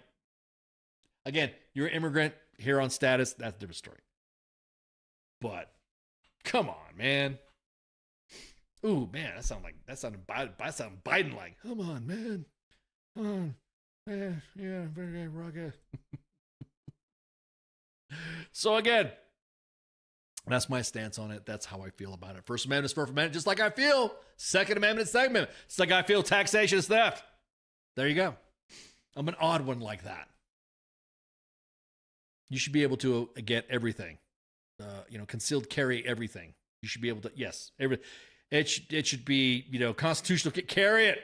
again, you're an immigrant here on status. That's a different story. But come on, man. Ooh, man, that sounded Biden like. Come on, man. Come on. Yeah, very rugged. So again, that's my stance on it. That's how I feel about it. First Amendment is First Amendment, just like I feel. Second Amendment is Second Amendment. It's like I feel taxation is theft. There you go. I'm an odd one like that. You should be able to get everything. Concealed carry everything. You should be able to, yes, everything. It should be, constitutional. Carry it.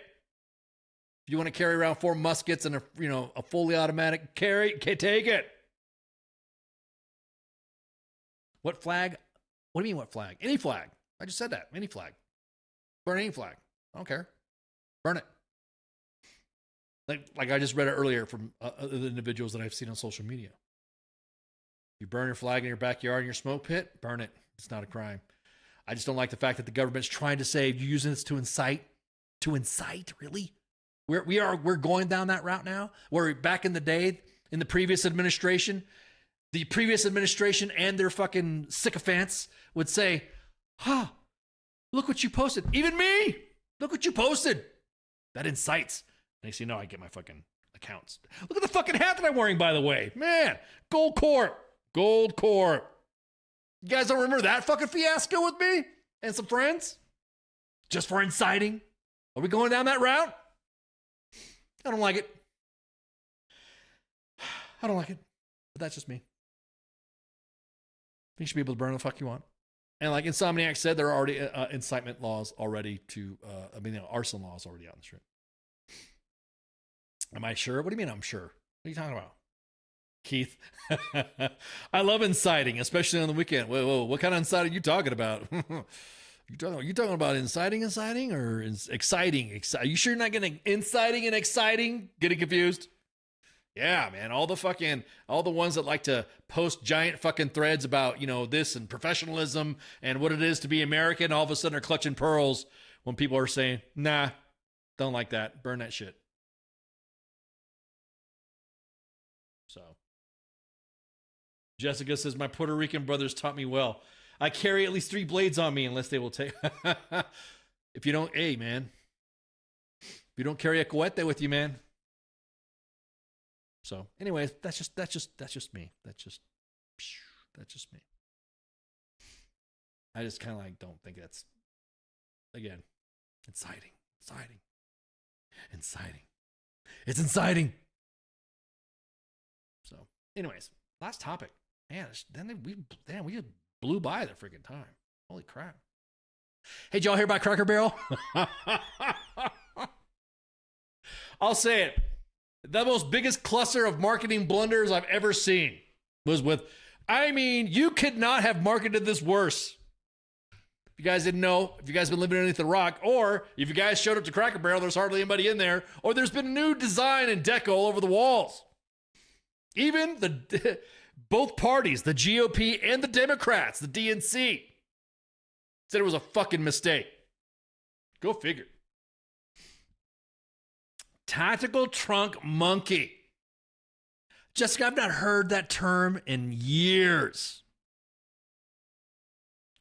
If you want to carry around 4 muskets and a fully automatic take it. What flag? What do you mean what flag? Any flag. I just said that. Any flag. Burn any flag. I don't care. Burn it. Like I just read it earlier from other individuals that I've seen on social media. You burn your flag in your backyard in your smoke pit, burn it. It's not a crime. I just don't like the fact that the government's trying to say you're using this to incite. To incite, really? We're going down that route now. Where back in the day, in the previous administration and their fucking sycophants would say, look what you posted. Even me, look what you posted. That incites. Next thing you know, I get my fucking accounts. Look at the fucking hat that I'm wearing, by the way. Man, Gold Corp. You guys don't remember that fucking fiasco with me and some friends? Just for inciting? Are we going down that route? I don't like it. But that's just me. You should be able to burn the fuck you want. And like Insomniac said, there are already incitement laws already arson laws already out in the street. Am I sure? What do you mean I'm sure? What are you talking about? Keith. I love inciting, especially on the weekend. Whoa, what kind of inciting are you talking about? you talking about inciting or exciting? Are you sure you're not getting inciting and exciting? Getting confused? Yeah, man. All the ones that like to post giant fucking threads about, this and professionalism and what it is to be American, all of a sudden are clutching pearls when people are saying, nah, don't like that. Burn that shit. So, Jessica says, my Puerto Rican brothers taught me well. I carry at least 3 blades on me unless they will take. If you don't, hey, man. If you don't carry a cohete with you, man. So, anyways, that's just me. That's just me. I just kind of don't think that's, again, inciting. It's inciting. So, anyways, last topic. Man, we just blew by the freaking time. Holy crap. Hey, did y'all hear about Cracker Barrel? I'll say it. The most biggest cluster of marketing blunders I've ever seen was you could not have marketed this worse. If you guys didn't know, if you guys have been living underneath a rock, or if you guys showed up to Cracker Barrel, there's hardly anybody in there, or there's been new design and deco all over the walls. Even both parties, the GOP and the Democrats, the DNC, said it was a fucking mistake. Go figure. Tactical trunk monkey. Jessica, I've not heard that term in years.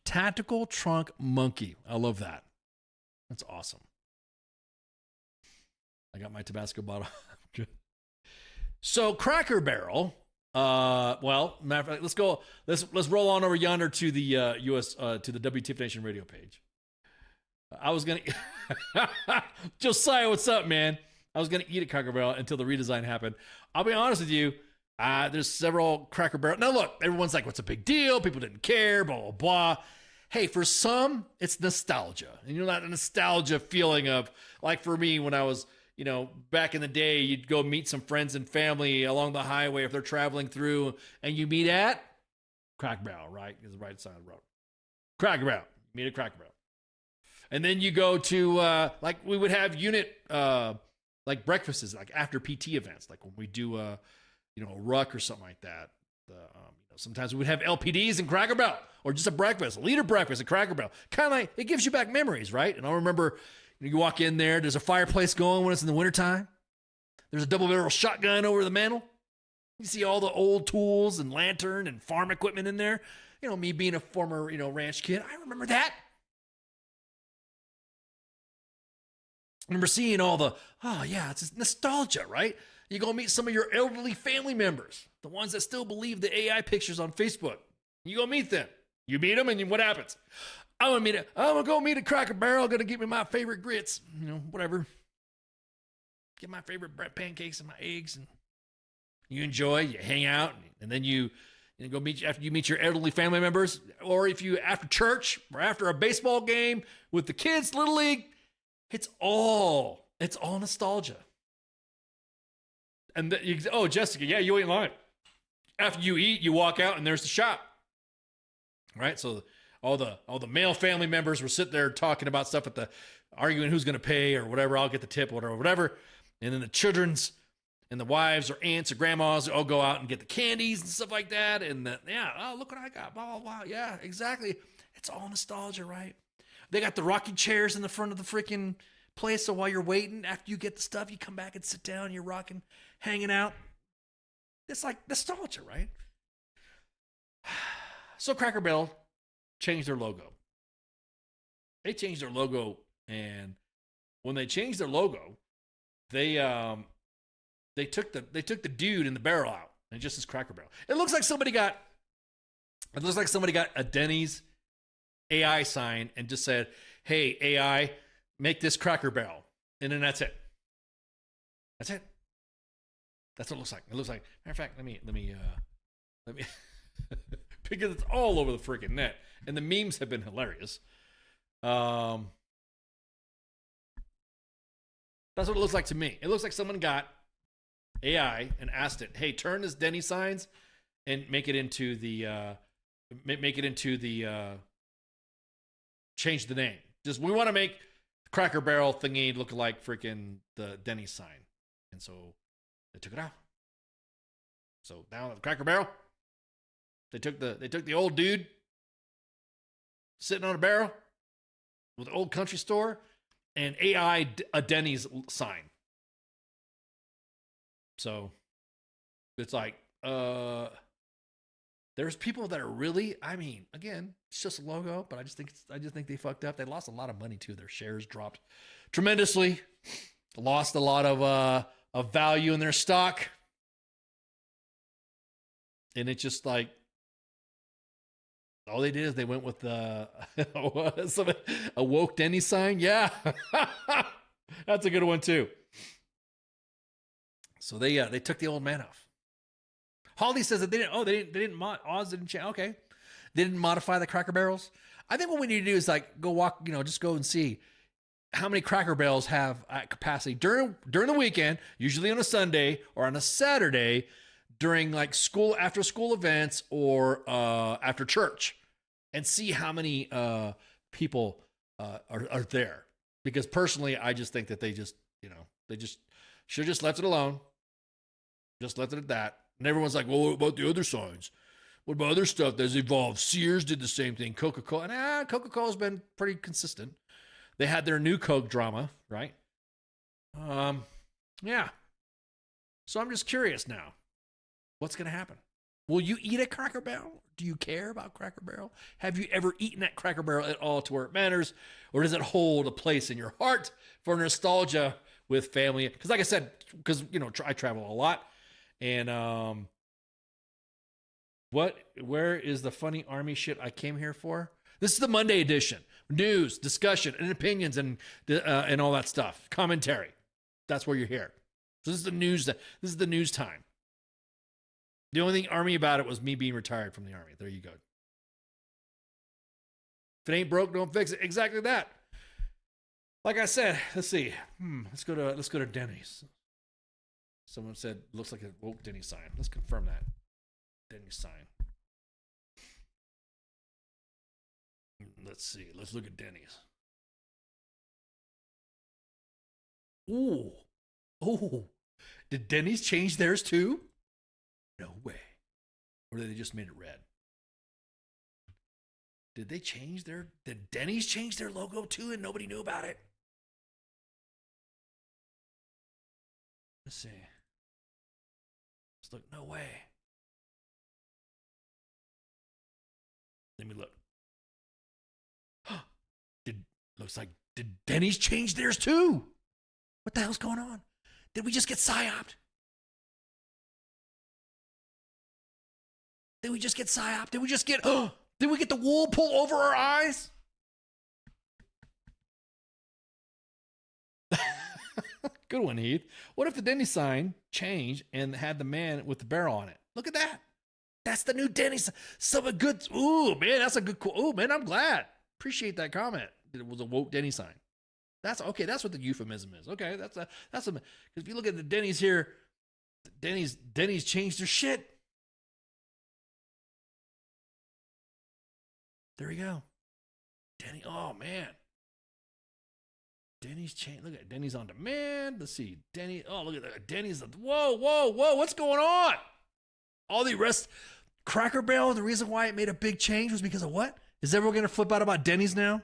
Tactical trunk monkey. I love that. That's awesome. I got my Tabasco bottle. So Cracker Barrel. Well, matter of fact, let's go. Let's roll on over yonder to the to the WTF Nation radio page. I was gonna Josiah, what's up, man? I was gonna eat at Cracker Barrel until the redesign happened. I'll be honest with you. There's several Cracker Barrel. Now look, everyone's like, "What's a big deal?" People didn't care. Blah blah blah. Hey, for some, it's nostalgia, and that nostalgia feeling of like for me when I was. Back in the day, you'd go meet some friends and family along the highway if they're traveling through, and you meet at Cracker Barrel, right? Is the right side of the road. Cracker Barrel. Meet at Cracker Barrel. And then you go to, we would have unit, breakfasts, like after PT events, like when we do, a ruck or something like that. Sometimes we would have LPDs in Cracker Barrel, or just a breakfast, a leader breakfast at Cracker Barrel. Kind of like, it gives you back memories, right? And I remember... You walk in there, there's a fireplace going when it's in the wintertime. There's a double-barrel shotgun over the mantle. You see all the old tools and lantern and farm equipment in there. Me being a former, ranch kid, I remember that. I remember seeing all it's just nostalgia, right? You go meet some of your elderly family members, the ones that still believe the AI pictures on Facebook. You go meet them. You meet them, and what happens? I'm gonna go meet a Cracker Barrel. Gonna get me my favorite grits, whatever. Get my favorite bread pancakes and my eggs, and you enjoy. You hang out, and then you go meet after you meet your elderly family members, or if you after church or after a baseball game with the kids, little league. It's all nostalgia. And Jessica, yeah, you ain't lying. After you eat, you walk out, and there's the shop. Right, so. All the male family members were sitting there talking about stuff arguing who's going to pay or whatever. I'll get the tip, whatever. And then the children's and the wives or aunts or grandmas all go out and get the candies and stuff like that. And look what I got. Blah, blah, blah. Yeah, exactly. It's all nostalgia, right? They got the rocking chairs in the front of the freaking place. So while you're waiting, after you get the stuff, you come back and sit down. You're rocking, hanging out. It's like nostalgia, right? So Cracker Barrel changed their logo. They changed their logo, and when they changed their logo, they took the dude in the barrel out, and just as Cracker Barrel. It looks like somebody got a Denny's AI sign and just said, "Hey AI, make this Cracker Barrel," and then that's it. That's it. That's what it looks like. It looks like. Matter of fact, let me because it's all over the freaking net. And the memes have been hilarious. That's what it looks like to me. It looks like someone got AI and asked it, "Hey, turn this Denny signs and make it into the change the name. Just we want to make the Cracker Barrel thingy look like freaking the Denny sign." And so they took it out. So now the Cracker Barrel, they took the old dude sitting on a barrel with an old country store and AI a Denny's sign. So it's like, there's people that are really, I mean, again, it's just a logo, but I just think they fucked up. They lost a lot of money too. Their shares dropped tremendously. Lost a lot of value in their stock. And it's just like, all they did is they went with a woke Denny sign. Yeah. That's a good one too. So they took the old man off. Holly says that Oz didn't change. Okay. They didn't modify the Cracker Barrels. I think what we need to do is like go walk, just go and see how many Cracker Barrels have at capacity during the weekend, usually on a Sunday or on a Saturday during like after school events or after church, and see how many people are there. Because personally, I just think that they just should have just left it alone. Just left it at that. And everyone's like, well, what about the other signs? What about other stuff that's evolved? Sears did the same thing. Coca-Cola. And Coca-Cola's been pretty consistent. They had their new Coke drama, right? Yeah. So I'm just curious now. What's going to happen? Will you eat a Cracker Barrel? Do you care about Cracker Barrel? Have you ever eaten at Cracker Barrel at all to where it matters? Or does it hold a place in your heart for nostalgia with family? Because like I said, I travel a lot. And where is the funny army shit I came here for? This is the Monday edition. News, discussion, and opinions, and all that stuff. Commentary. That's where you're here. So this is the news. This is the news time. The only thing army about it was me being retired from the army. There you go. If it ain't broke, don't fix it. Exactly that. Like I said, let's see. Let's go to Denny's. Someone said looks like a woke Denny's sign. Let's confirm that. Denny's sign. Let's see. Let's look at Denny's. Ooh. Did Denny's change theirs too? No way. Or did they just made it red? Did Denny's change their logo too and nobody knew about it? Let's see. Let's look. No way. Let me look. Did Denny's change theirs too? What the hell's going on? Did we just get psyoped? Did we just get did we get the wool pulled over our eyes? Good one, Heath. What if the Denny's sign changed and had the man with the barrel on it? Look at that. That's the new Denny's. Some good. Ooh, man, that's a good. Ooh, man, I'm glad. Appreciate that comment. It was a woke Denny sign. That's okay. That's what the euphemism is. Okay, that's because if you look at the Denny's here, Denny's changed their shit. There we go. Denny. Oh man. Denny's changed. Look at Denny's on demand. Let's see. Denny. Oh, look at that. Denny's. Whoa. What's going on? All the rest. Cracker Barrel. The reason why it made a big change was because of what? Is everyone going to flip out about Denny's now?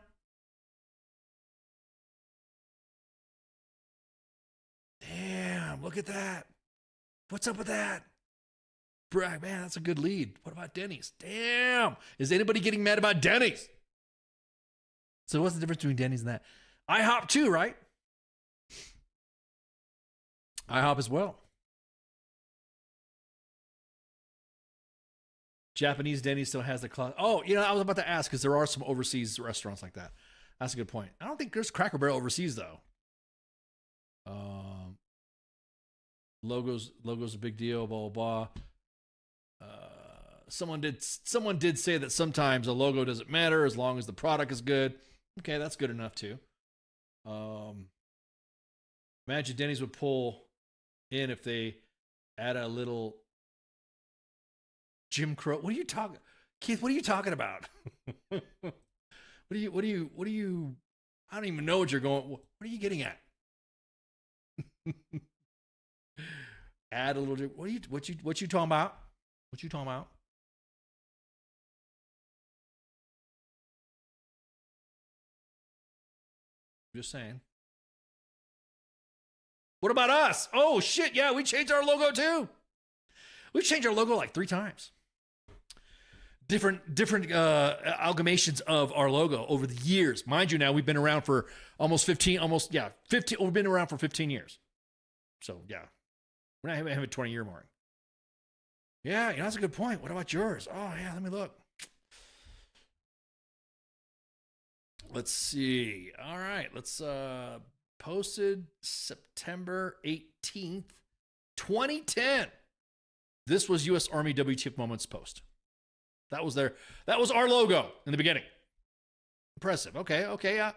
Damn. Look at that. What's up with that? Man, that's a good lead. What about Denny's? Damn. Is anybody getting mad about Denny's? So what's the difference between Denny's and that? IHOP too, right? IHOP as well. Japanese Denny's still has the class. Oh, I was about to ask because there are some overseas restaurants like that. That's a good point. I don't think there's Cracker Barrel overseas though. Logos a big deal. Blah blah blah. Someone did say that sometimes a logo doesn't matter as long as the product is good. Okay, that's good enough too. Imagine Denny's would pull in if they Add a little Jim Crow. What are you talking, Keith? What are you talking about? What are you? I don't even know what you're going. What are you getting at? Add a little. What you talking about? What you talking about? Just saying. What about us? Oh shit! Yeah, we changed our logo too. We've changed our logo like 3 times. Different amalgamations of our logo over the years. Mind you, now we've been around for almost 15. We've been around for 15 years. So yeah, we're not having a 20-year mark. Yeah, that's a good point. What about yours? Oh yeah, let me look. Let's see. All right, let's posted September 18th, 2010. This was U.S. Army WTF Moments post. That was our logo in the beginning. Impressive. Okay, yeah.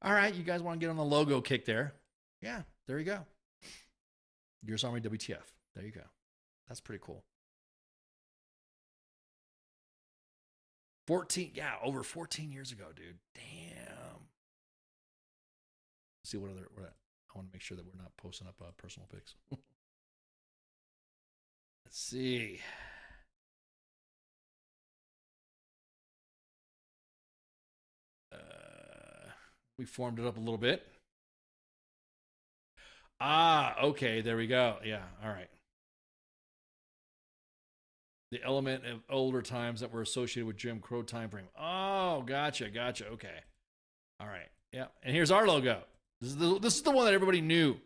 All right, you guys want to get on the logo kick there? Yeah, there you go. U.S. Army WTF. There you go. That's pretty cool. over 14 years ago, dude. Damn. Let's see what other. I want to make sure that we're not posting up personal pics. Let's see. We formed it up a little bit. Okay, there we go. Yeah, all right. The element of older times that were associated with Jim Crow time frame. Oh, gotcha. Okay. All right. Yeah. And here's our logo. This is the one that everybody knew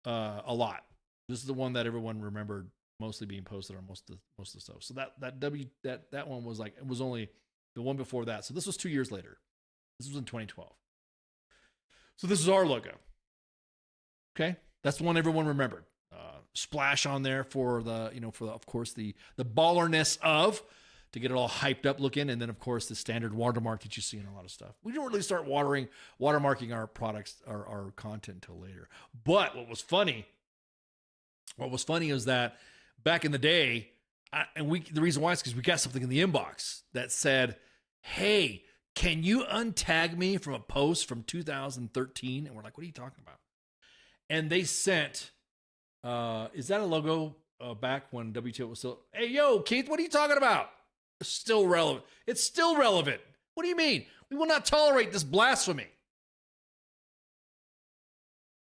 a lot. This is the one that everyone remembered mostly being posted on most of the stuff. So that one was like, it was only the one before that. So this was 2 years later. This was in 2012. So this is our logo. Okay. That's the one everyone remembered. Splash on there for the, of course, the ballerness of, to get it all hyped up looking. And then, of course, the standard watermark that you see in a lot of stuff. We didn't really start watermarking our products, our content until later. But what was funny is that back in the day, the reason why is because we got something in the inbox that said, hey, can you untag me from a post from 2013? And we're like, what are you talking about? And they sent, is that a logo back when WTO was still, hey, yo, Keith, what are you talking about? Still relevant. It's still relevant. What do you mean? We will not tolerate this blasphemy.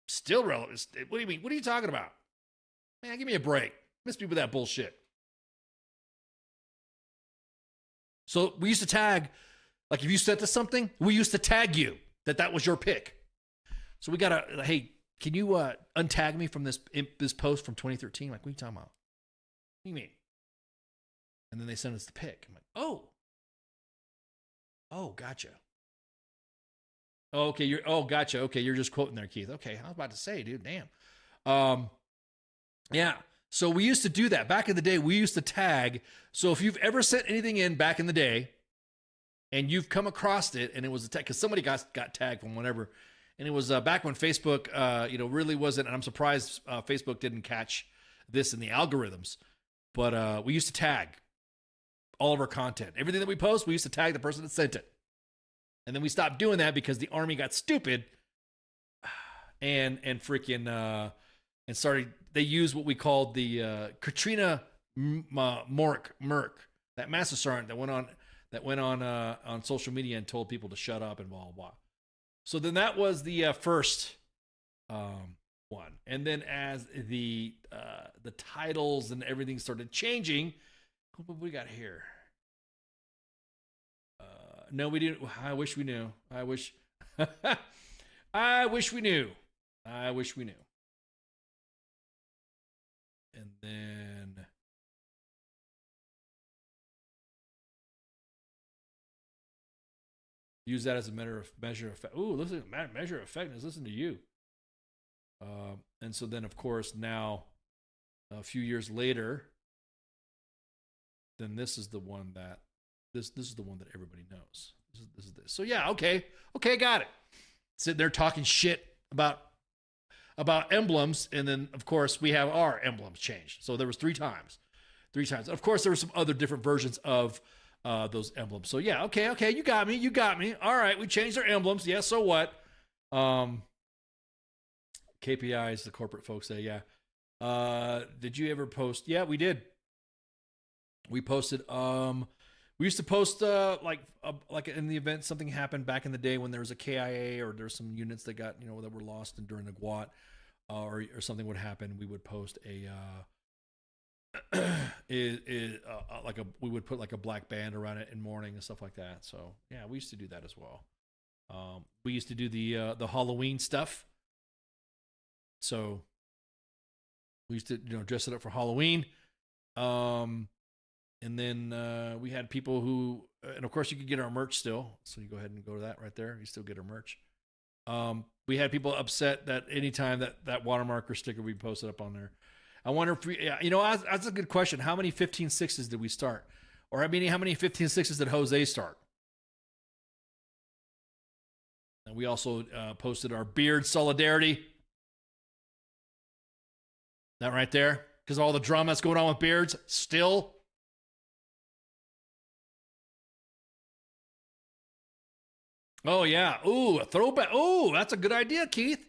Still relevant. What do you mean? What are you talking about? Man, give me a break. Miss me with that bullshit. So we used to tag, like if you sent us something, we used to tag you that was your pick. So we got to, hey, can you untag me from this post from 2013? Like, what are you talking about? What do you mean? And then they sent us the pic. I'm like, oh, gotcha. Oh, okay, gotcha. Okay, you're just quoting there, Keith. Okay, I was about to say, dude, damn. Yeah. So we used to do that back in the day. We used to tag. So if you've ever sent anything in back in the day, and you've come across it, and it was a tag because somebody got tagged from whatever. And it was back when Facebook, really wasn't, and I'm surprised Facebook didn't catch this in the algorithms, but we used to tag all of our content. Everything that we post, we used to tag the person that sent it. And then we stopped doing that because the Army got stupid and freaking, and started, they used what we called the Katrina Merck, that master sergeant that went on social media and told people to shut up and blah, blah, blah. So then that was the first one. And then as the titles and everything started changing, what we got here? No, we didn't. I wish we knew. I wish we knew. And then use that as a measure of effect. Ooh, listen, measure of effectiveness. Listen to you. And so then, of course, now a few years later, then this is the one that this is the one that everybody knows. This is this. So yeah, okay, got it. Sitting there talking shit about. about emblems, and then of course we have our emblems changed. So there was 3 times. Of course, there were some other different versions of those emblems. So yeah, okay, you got me. All right, we changed our emblems. Yeah, so what? KPIs, the corporate folks say, yeah. Did you ever post? Yeah, we did. We posted. We used to post like in the event something happened back in the day when there was a KIA or there's some units that got that were lost during the GWAT, or something would happen. We would post a we would put like a black band around it in mourning and stuff like that. So yeah, we used to do that as well. We used to do the Halloween stuff. So we used to dress it up for Halloween. And then we had people who, and of course you could get our merch still. So you go ahead and go to that right there. You still get our merch. We had people upset that anytime that watermark or sticker we posted up on there. I wonder if that's a good question. How many 15-6s did we start? Or how many 15-6s did Jose start? And we also posted our beard solidarity. That right there. Because all the drama that's going on with beards still. Oh yeah. Ooh, a throwback. Oh, that's a good idea, Keith.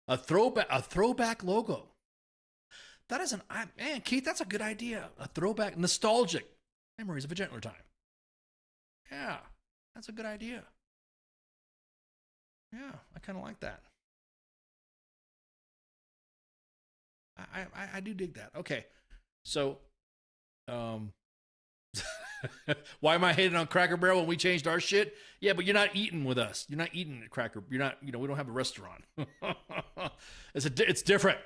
A throwback logo. That is man, Keith, that's a good idea. A throwback, nostalgic memories of a gentler time. Yeah, that's a good idea. Yeah, I kind of like that. I do dig that. Okay, so, why am I hating on Cracker Barrel when we changed our shit? Yeah, but you're not eating with us. You're not eating at Cracker. You're not. We don't have a restaurant. It's different.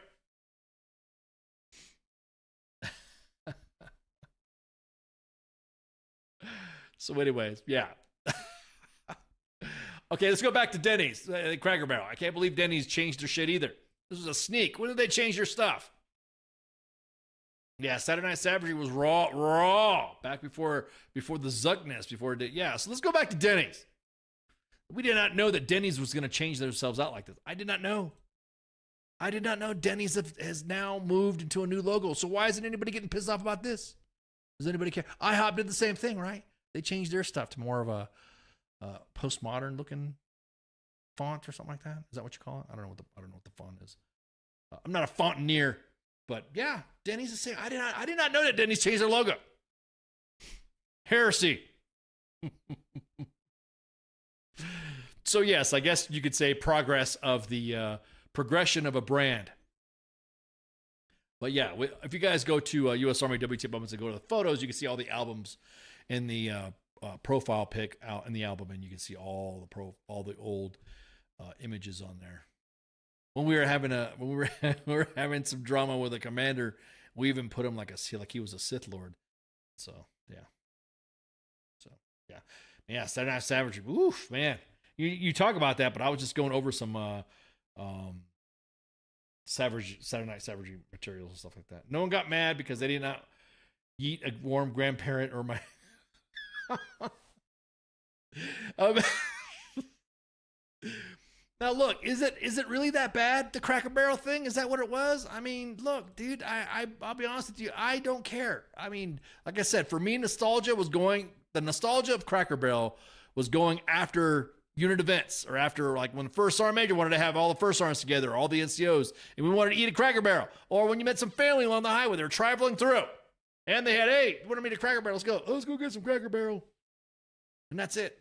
So, anyways, yeah. Okay, let's go back to Denny's, Cracker Barrel. I can't believe Denny's changed their shit either. This was a sneak. When did they change their stuff? Yeah, Saturday Night Savagery was raw. Back before the Zuckness, before it did. Yeah, so let's go back to Denny's. We did not know that Denny's was going to change themselves out like this. I did not know. Denny's has now moved into a new logo. So why isn't anybody getting pissed off about this? Does anybody care? IHOP did the same thing, right? They changed their stuff to more of a postmodern looking font or something like that. Is that what you call it? I don't know what the font is. I'm not a fontaneer, but yeah, Denny's the same. I did not know that Denny's changed their logo. Heresy. So yes, I guess you could say progress of the progression of a brand. But yeah, if you guys go to U.S. Army WTF Moments and go to the photos, you can see all the albums in the profile pic out in the album, and you can see all the old images on there. When we were having some drama with a commander, we even put him like he was a Sith Lord. So yeah, Saturday Night Savagery. Oof, man, you talk about that, but I was just going over some Saturday Night Savagery materials and stuff like that. No one got mad because they did not eat a warm grandparent or my. Now look, is it really that bad? The Cracker Barrel thing? Is that what it was? I mean, look, dude, I'll be honest with you, I don't care. I mean, like I said, for me, the nostalgia of Cracker Barrel was going after unit events, or after like when the First Sergeant Major wanted to have all the First Sergeants together, all the NCOs, and we wanted to eat a Cracker Barrel, or when you met some family along the highway, they were traveling through, and they had, hey, you want to meet a Cracker Barrel? Let's go get some Cracker Barrel, and that's it.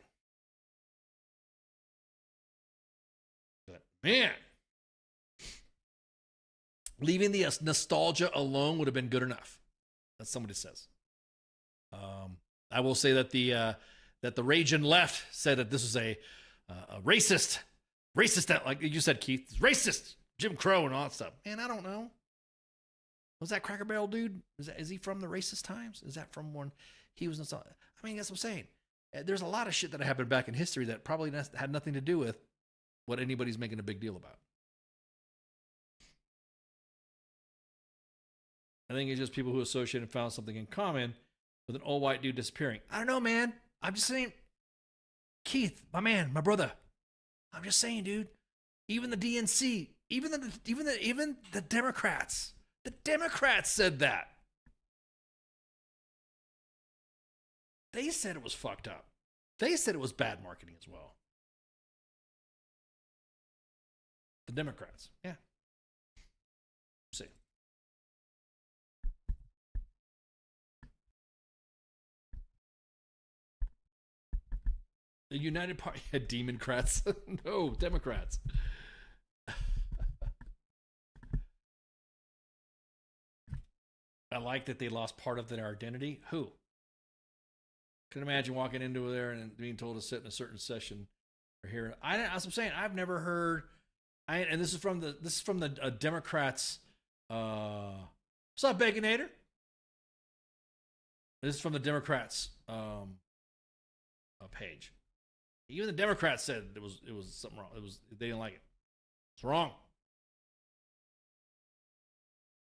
But man, leaving the nostalgia alone would have been good enough. That's somebody says. I will say that the raging left said that this was a racist, like you said, Keith, racist, Jim Crow and all that stuff. Man, I don't know. Was that Cracker Barrel dude? Is he from the racist times? Is that from when he was? I mean, that's what I'm saying. There's a lot of shit that happened back in history that probably had nothing to do with what anybody's making a big deal about. I think it's just people who associate and found something in common with an old white dude disappearing. I don't know, man. I'm just saying, Keith, my man, my brother. I'm just saying, dude. Even the DNC Even the Democrats said that. They said it was fucked up. They said it was bad marketing as well. The Democrats, yeah. See. The United Party had Democrats. No, Democrats. I like that they lost part of their identity. Who? Can imagine walking into there and being told to sit in a certain session or hear. As I'm saying, I've never heard. And this is from the Democrats. What's up, Baconator? This is from the Democrats page. Even the Democrats said it was something wrong. They didn't like it. It's wrong.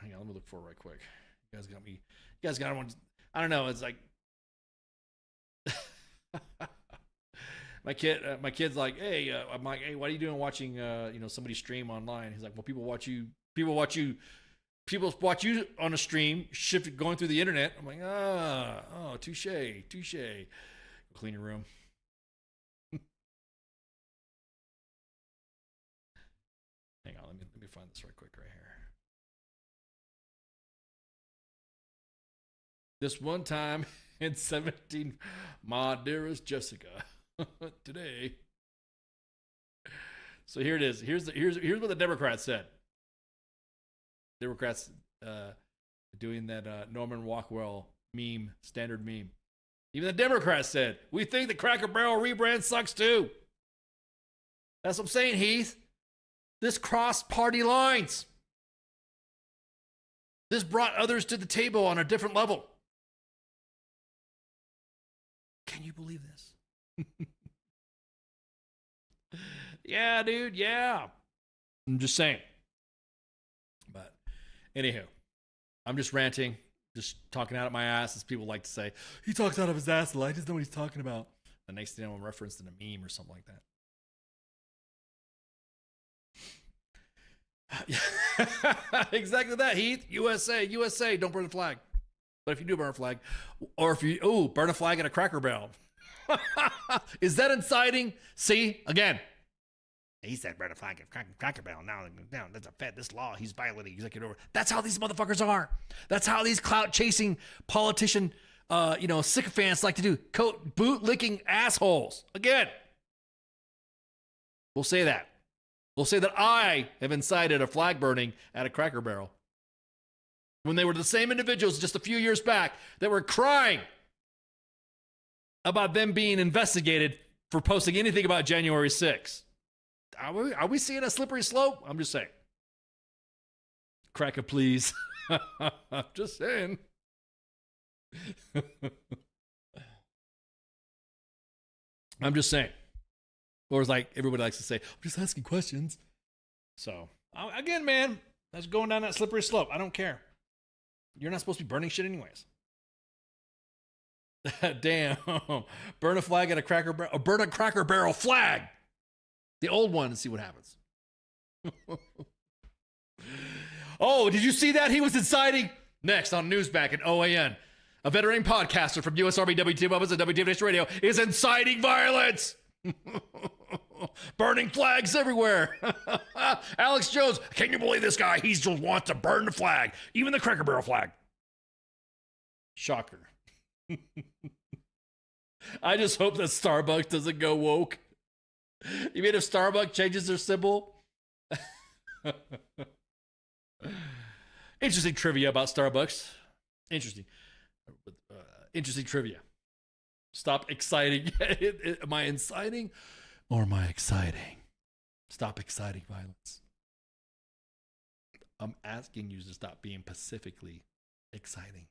Hang on, let me look for it right quick. You guys got me. You guys got one. I don't know. It's like my kid's like, hey, I'm like, hey, what are you doing watching, somebody stream online? He's like, well, people watch you on a stream, going through the internet. I'm like, touche. Clean your room. Hang on, let me find this right quick right here. This one time in 17, my dearest Jessica, today. So here it is. Here's what the Democrats said. Democrats doing that Norman Rockwell meme, standard meme. Even the Democrats said, we think the Cracker Barrel rebrand sucks too. That's what I'm saying, Heath. This crossed party lines. This brought others to the table on a different level. Can you believe this? Yeah, dude, yeah. I'm just saying. But anywho, I'm just ranting, just talking out of my ass, as people like to say. He talks out of his ass, I just know what he's talking about. The next thing I'm referenced in a meme or something like that. Exactly that, Heath. USA, don't burn the flag. But if you do burn a flag, or if you burn a flag at a Cracker Barrel, is that inciting? See, again, he said burn a flag at Cracker Barrel. Now that's this law. He's violating executive order. That's how these motherfuckers are. That's how these clout chasing politician, sycophants like to do. Boot licking assholes. Again, we'll say that. We'll say that I have incited a flag burning at a Cracker Barrel when they were the same individuals just a few years back that were crying about them being investigated for posting anything about January 6th. Are we seeing a slippery slope? I'm just saying. Cracker, please. I'm just saying. I'm just saying. Or it's like everybody likes to say, I'm just asking questions. So, again, man, that's going down that slippery slope. I don't care. You're not supposed to be burning shit anyways. Damn. Burn a flag at a Cracker Barrel. Or burn a Cracker Barrel flag. The old one and see what happens. Oh, did you see that? He was inciting. Next on Newsback at OAN. A veteran podcaster from US Army WTF Weapons and WTF Nation Radio is inciting violence. Burning flags everywhere. Alex Jones, can you believe this guy? He just wants to burn the flag, even the Cracker Barrel flag. Shocker. I just hope that Starbucks doesn't go woke. You mean if Starbucks changes their symbol? Interesting trivia about Starbucks. Interesting trivia. Stop exciting. Am I inciting or am I exciting? Stop exciting violence. I'm asking you to stop being pacifically exciting.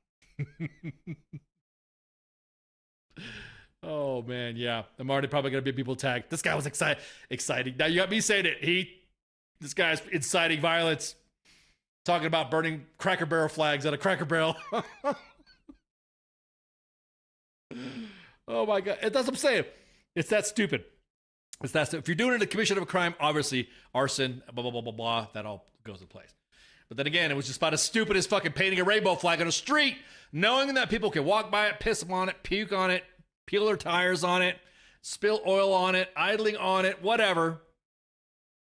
Oh, man, yeah. I'm already probably going to be people tagged. This guy was exciting. Now you got me saying it, This guy's inciting violence. Talking about burning Cracker Barrel flags at a Cracker Barrel. Oh, my God. That's what I'm saying. It's that stupid. If you're doing it in the commission of a crime, obviously arson, blah, blah, blah, blah, blah, that all goes in place. But then again, it was just about as stupid as fucking painting a rainbow flag on a street, knowing that people can walk by it, piss on it, puke on it, peel their tires on it, spill oil on it, idling on it, whatever.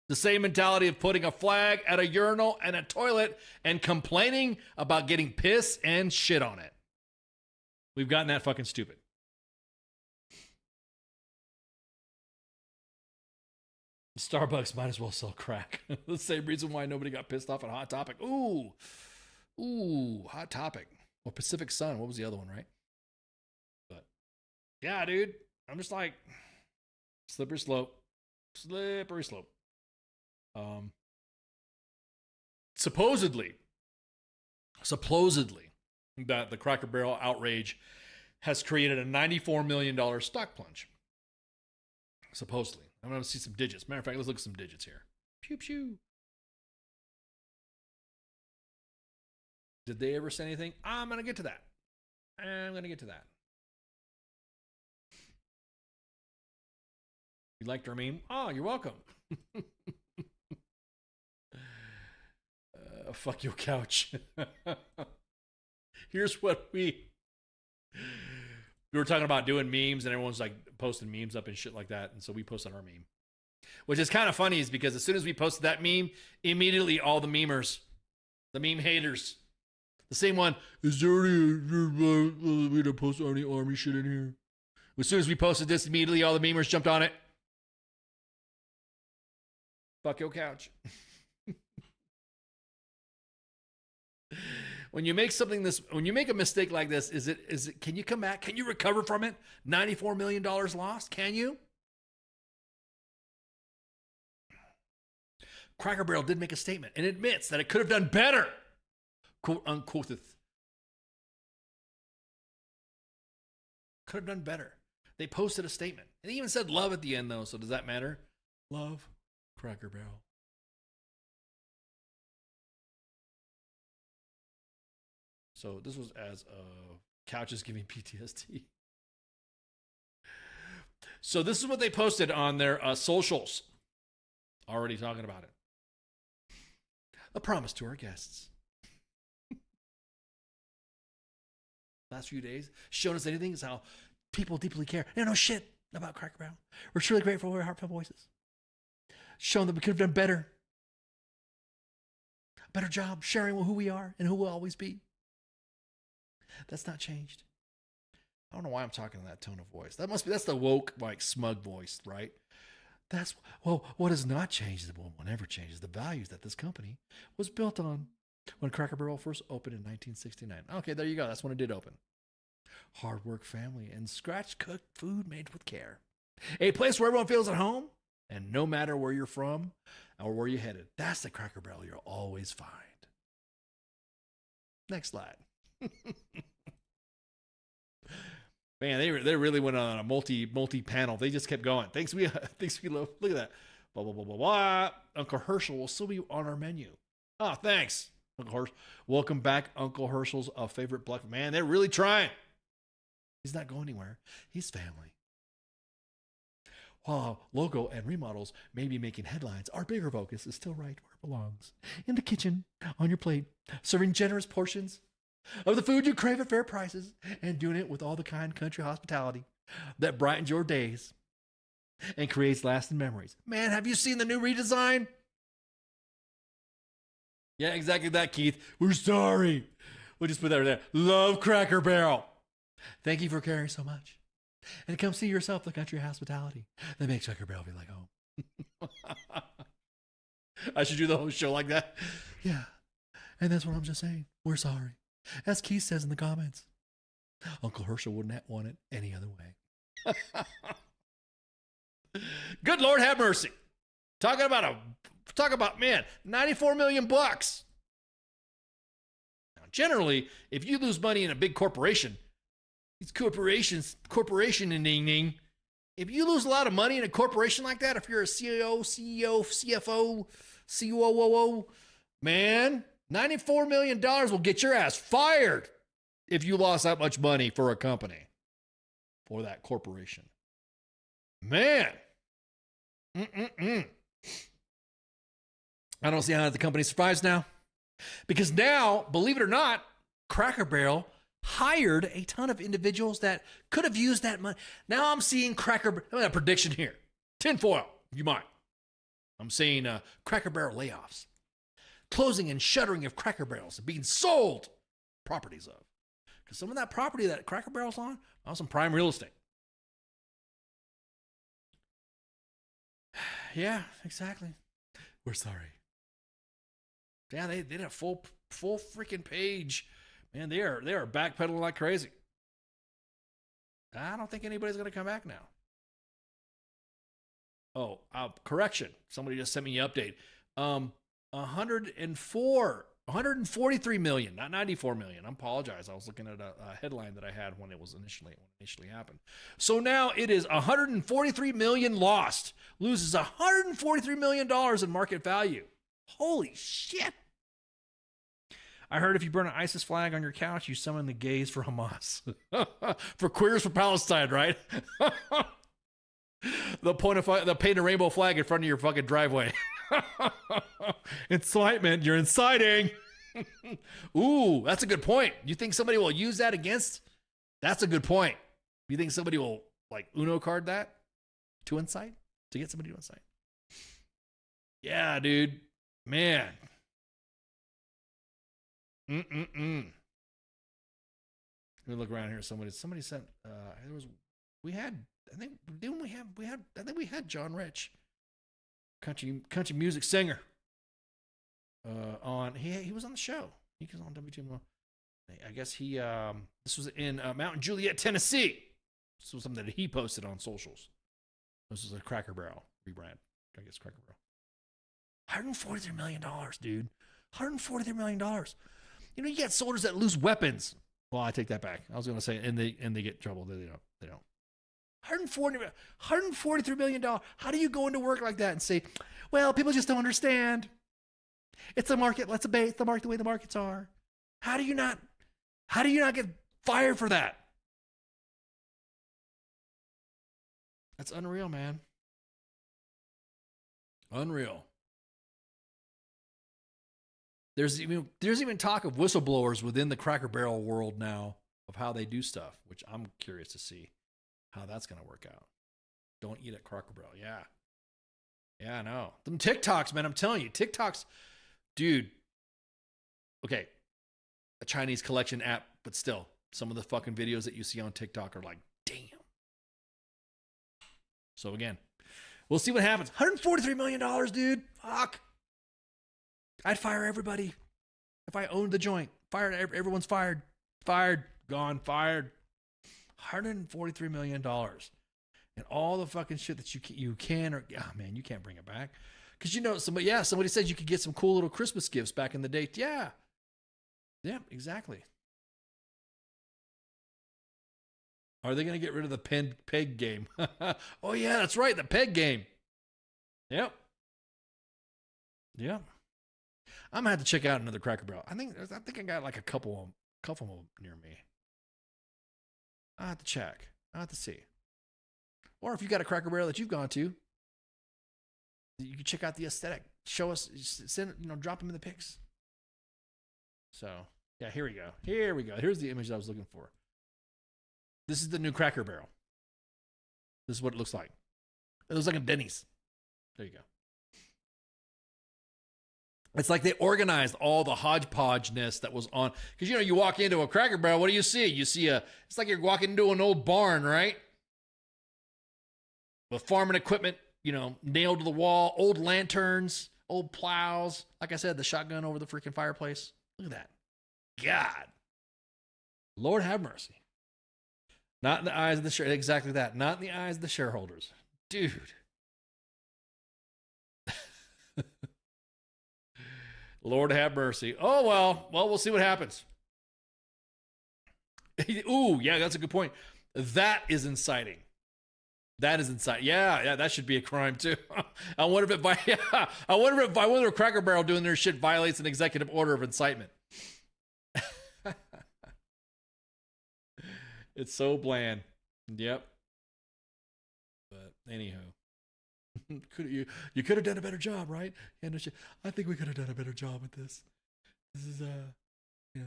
The same mentality of putting a flag at a urinal and a toilet and complaining about getting piss and shit on it. We've gotten that fucking stupid. Starbucks might as well sell crack. The same reason why nobody got pissed off at Hot Topic. Ooh, Hot Topic. Or Pacific Sun. What was the other one, right? But yeah, dude. I'm just like, slippery slope. Slippery slope. Supposedly, that the Cracker Barrel outrage has created a $94 million stock plunge. Supposedly. I'm going to see some digits. Matter of fact, let's look at some digits here. Pew, pew. Did they ever say anything? I'm going to get to that. You liked our meme? Oh, you're welcome. Fuck your couch. Here's what we were talking about, doing memes, and everyone's like posting memes up and shit like that. And so we posted our meme, which is kind of funny, is because as soon as we posted that meme, immediately all the memers, the meme haters, the same one, is there any way to post any army shit in here? As soon as we posted this, immediately all the memers jumped on it. Fuck your couch. When you make when you make a mistake like this, can you come back? Can you recover from it? $94 million lost? Can you? Cracker Barrel did make a statement and admits that it could have done better. Quote unquote. Could have done better. They posted a statement. And they even said love at the end, though. So does that matter? Love Cracker Barrel. So this was as couches giving PTSD. So this is what they posted on their socials. Already talking about it. A promise to our guests. Last few days, shown us anything is how people deeply care. They don't know shit about Cracker Barrel. We're truly grateful for our heartfelt voices. Shown that we could have done better. A better job sharing who we are and who we'll always be. That's not changed. I don't know why I'm talking in that tone of voice. That's the woke, like, smug voice, right? What has not changed, what will never change, is the values that this company was built on when Cracker Barrel first opened in 1969. Okay, there you go. That's when it did open. Hard work, family, and scratch-cooked food made with care. A place where everyone feels at home, and no matter where you're from or where you're headed, that's the Cracker Barrel you'll always find. Next slide. Man, they really went on a multi-panel. They just kept going. Thanks we love. Look at that. Blah, blah, blah, blah, blah. Uncle Herschel will still be on our menu. Oh, thanks, Uncle Herschel. Welcome back, Uncle Herschel's favorite black man. They're really trying. He's not going anywhere. He's family. While logo and remodels may be making headlines, our bigger focus is still right where it belongs. In the kitchen, on your plate, serving generous portions of the food you crave at fair prices, and doing it with all the kind country hospitality that brightens your days and creates lasting memories. Man, have you seen the new redesign? Yeah, exactly that, Keith. We're sorry. We'll just put that right there. Love Cracker Barrel. Thank you for caring so much. And come see yourself the country hospitality that makes Cracker Barrel feel like home. I should do the whole show like that. Yeah. And that's what I'm just saying. We're sorry. As Keith says in the comments, Uncle Herschel wouldn't want it any other way. Good Lord have mercy. Talk about man, $94 million bucks. Now, generally, if you lose money in a big corporation, these corporation-ing, if you lose a lot of money in a corporation like that, if you're a CEO, CFO, COO, man, $94 million will get your ass fired if you lost that much money for a company, for that corporation. Man, I don't see how the company survives now. Because now, believe it or not, Cracker Barrel hired a ton of individuals that could have used that money. Now I'm seeing I'm a prediction here. Tinfoil, you might. I'm seeing Cracker Barrel layoffs. Closing and shuttering of Cracker Barrels and being sold properties of. Because some of that property that Cracker Barrel's on some prime real estate. Yeah, exactly. We're sorry. Yeah, they did a full freaking page. Man, they are backpedaling like crazy. I don't think anybody's going to come back now. Oh, correction. Somebody just sent me an update. 143 million, not 94 million. I apologize. I was looking at a headline that I had when it initially happened. So now it is 143 million lost. Loses 143 million dollars in market value. Holy shit. I heard if you burn an ISIS flag on your couch, you summon the gays for Hamas. For queers for Palestine, right? They'll paint a rainbow flag in front of your fucking driveway. Incitement, you're inciting. Ooh, that's a good point. You think somebody will use that against? That's a good point. You think somebody will like Uno card that to incite? To get somebody to incite? Yeah, dude. Man. Let me look around here. Somebody sent we had John Rich, country music singer. He was on the show. He was on WTMO. I guess this was in Mount Juliet, Tennessee. This was something that he posted on socials. This was a Cracker Barrel rebrand. I guess Cracker Barrel. $143 million, dude. $143 million. You know, you get soldiers that lose weapons. Well, I take that back. I was going to say, and they get in trouble. They don't. $143 million. How do you go into work like that and say, well, people just don't understand. It's the market. Let's abate the market the way the markets are. How do you not get fired for that? That's unreal, man. Unreal. There's even talk of whistleblowers within the Cracker Barrel world now of how they do stuff, which I'm curious to see how that's going to work out. Don't eat at Cracker Barrel. Yeah. Yeah, I know. Them TikToks, man, I'm telling you. TikToks, dude. Okay. A Chinese collection app, but still, some of the fucking videos that you see on TikTok are like, damn. So again, we'll see what happens. $143 million, dude. Fuck. I'd fire everybody if I owned the joint. Fired. Everyone's fired. Fired. Gone. Fired. $143 million. And all the fucking shit that you can or man, you can't bring it back. Because you know, somebody said you could get some cool little Christmas gifts back in the day. Yeah. Yeah, exactly. Are they going to get rid of the peg game? Oh yeah, that's right, the peg game. Yep. Yep. I'm gonna have to check out another Cracker Barrel. I think I got like a couple of them near me. I have to check. I have to see. Or if you got a Cracker Barrel that you've gone to, you can check out the aesthetic. Show us, drop them in the pics. So yeah, here we go. Here's the image I was looking for. This is the new Cracker Barrel. This is what it looks like. It looks like a Denny's. There you go. It's like they organized all the hodgepodgeness that was on. Because, you walk into a Cracker Barrel, what do you see? You see it's like you're walking into an old barn, right? With farming equipment, nailed to the wall, old lanterns, old plows. Like I said, the shotgun over the freaking fireplace. Look at that. God. Lord have mercy. Not in the eyes of the exactly that. Not in the eyes of the shareholders. Dude. Lord have mercy. Oh, well, we'll see what happens. Ooh, yeah, that's a good point. That is inciting. Yeah, that should be a crime too. I wonder if Cracker Barrel doing their shit violates an executive order of incitement. It's so bland. Yep. But anywho. You could have done a better job, right? And I think we could have done a better job at this. This is yeah.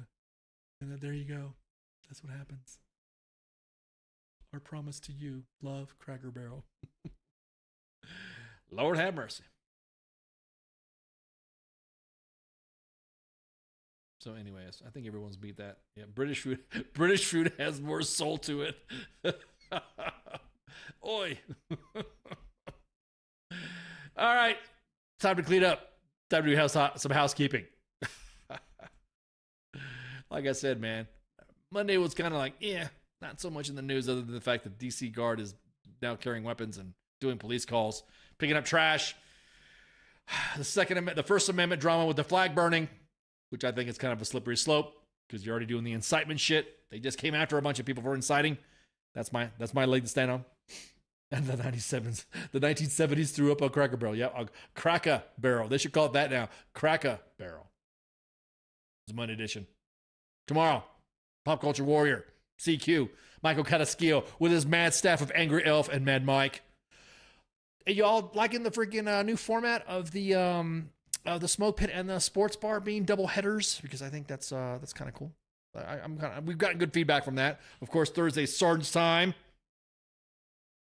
And then there you go. That's what happens. Our promise to you, love, Cracker Barrel. Lord have mercy. So, anyways, I think everyone's beat that. Yeah, British food has more soul to it. Oi. All right, time to clean up. Time to do some housekeeping. Like I said, man, Monday was kind of like, not so much in the news other than the fact that DC Guard is now carrying weapons and doing police calls, picking up trash. The First Amendment drama with the flag burning, which I think is kind of a slippery slope because you're already doing the incitement shit. They just came after a bunch of people for inciting. That's my leg to stand on. And the 1970s threw up a Cracker Barrel. Yeah, a Cracker Barrel. They should call it that now. Cracker Barrel. It's Monday edition. Tomorrow, Pop Culture Warrior, CQ, Michael Cataskillo with his mad staff of Angry Elf and Mad Mike. Hey, y'all liking the freaking new format of the smoke pit and the sports bar being double headers? Because I think that's kind of cool. We've gotten good feedback from that. Of course, Thursday, Sergeant's Time.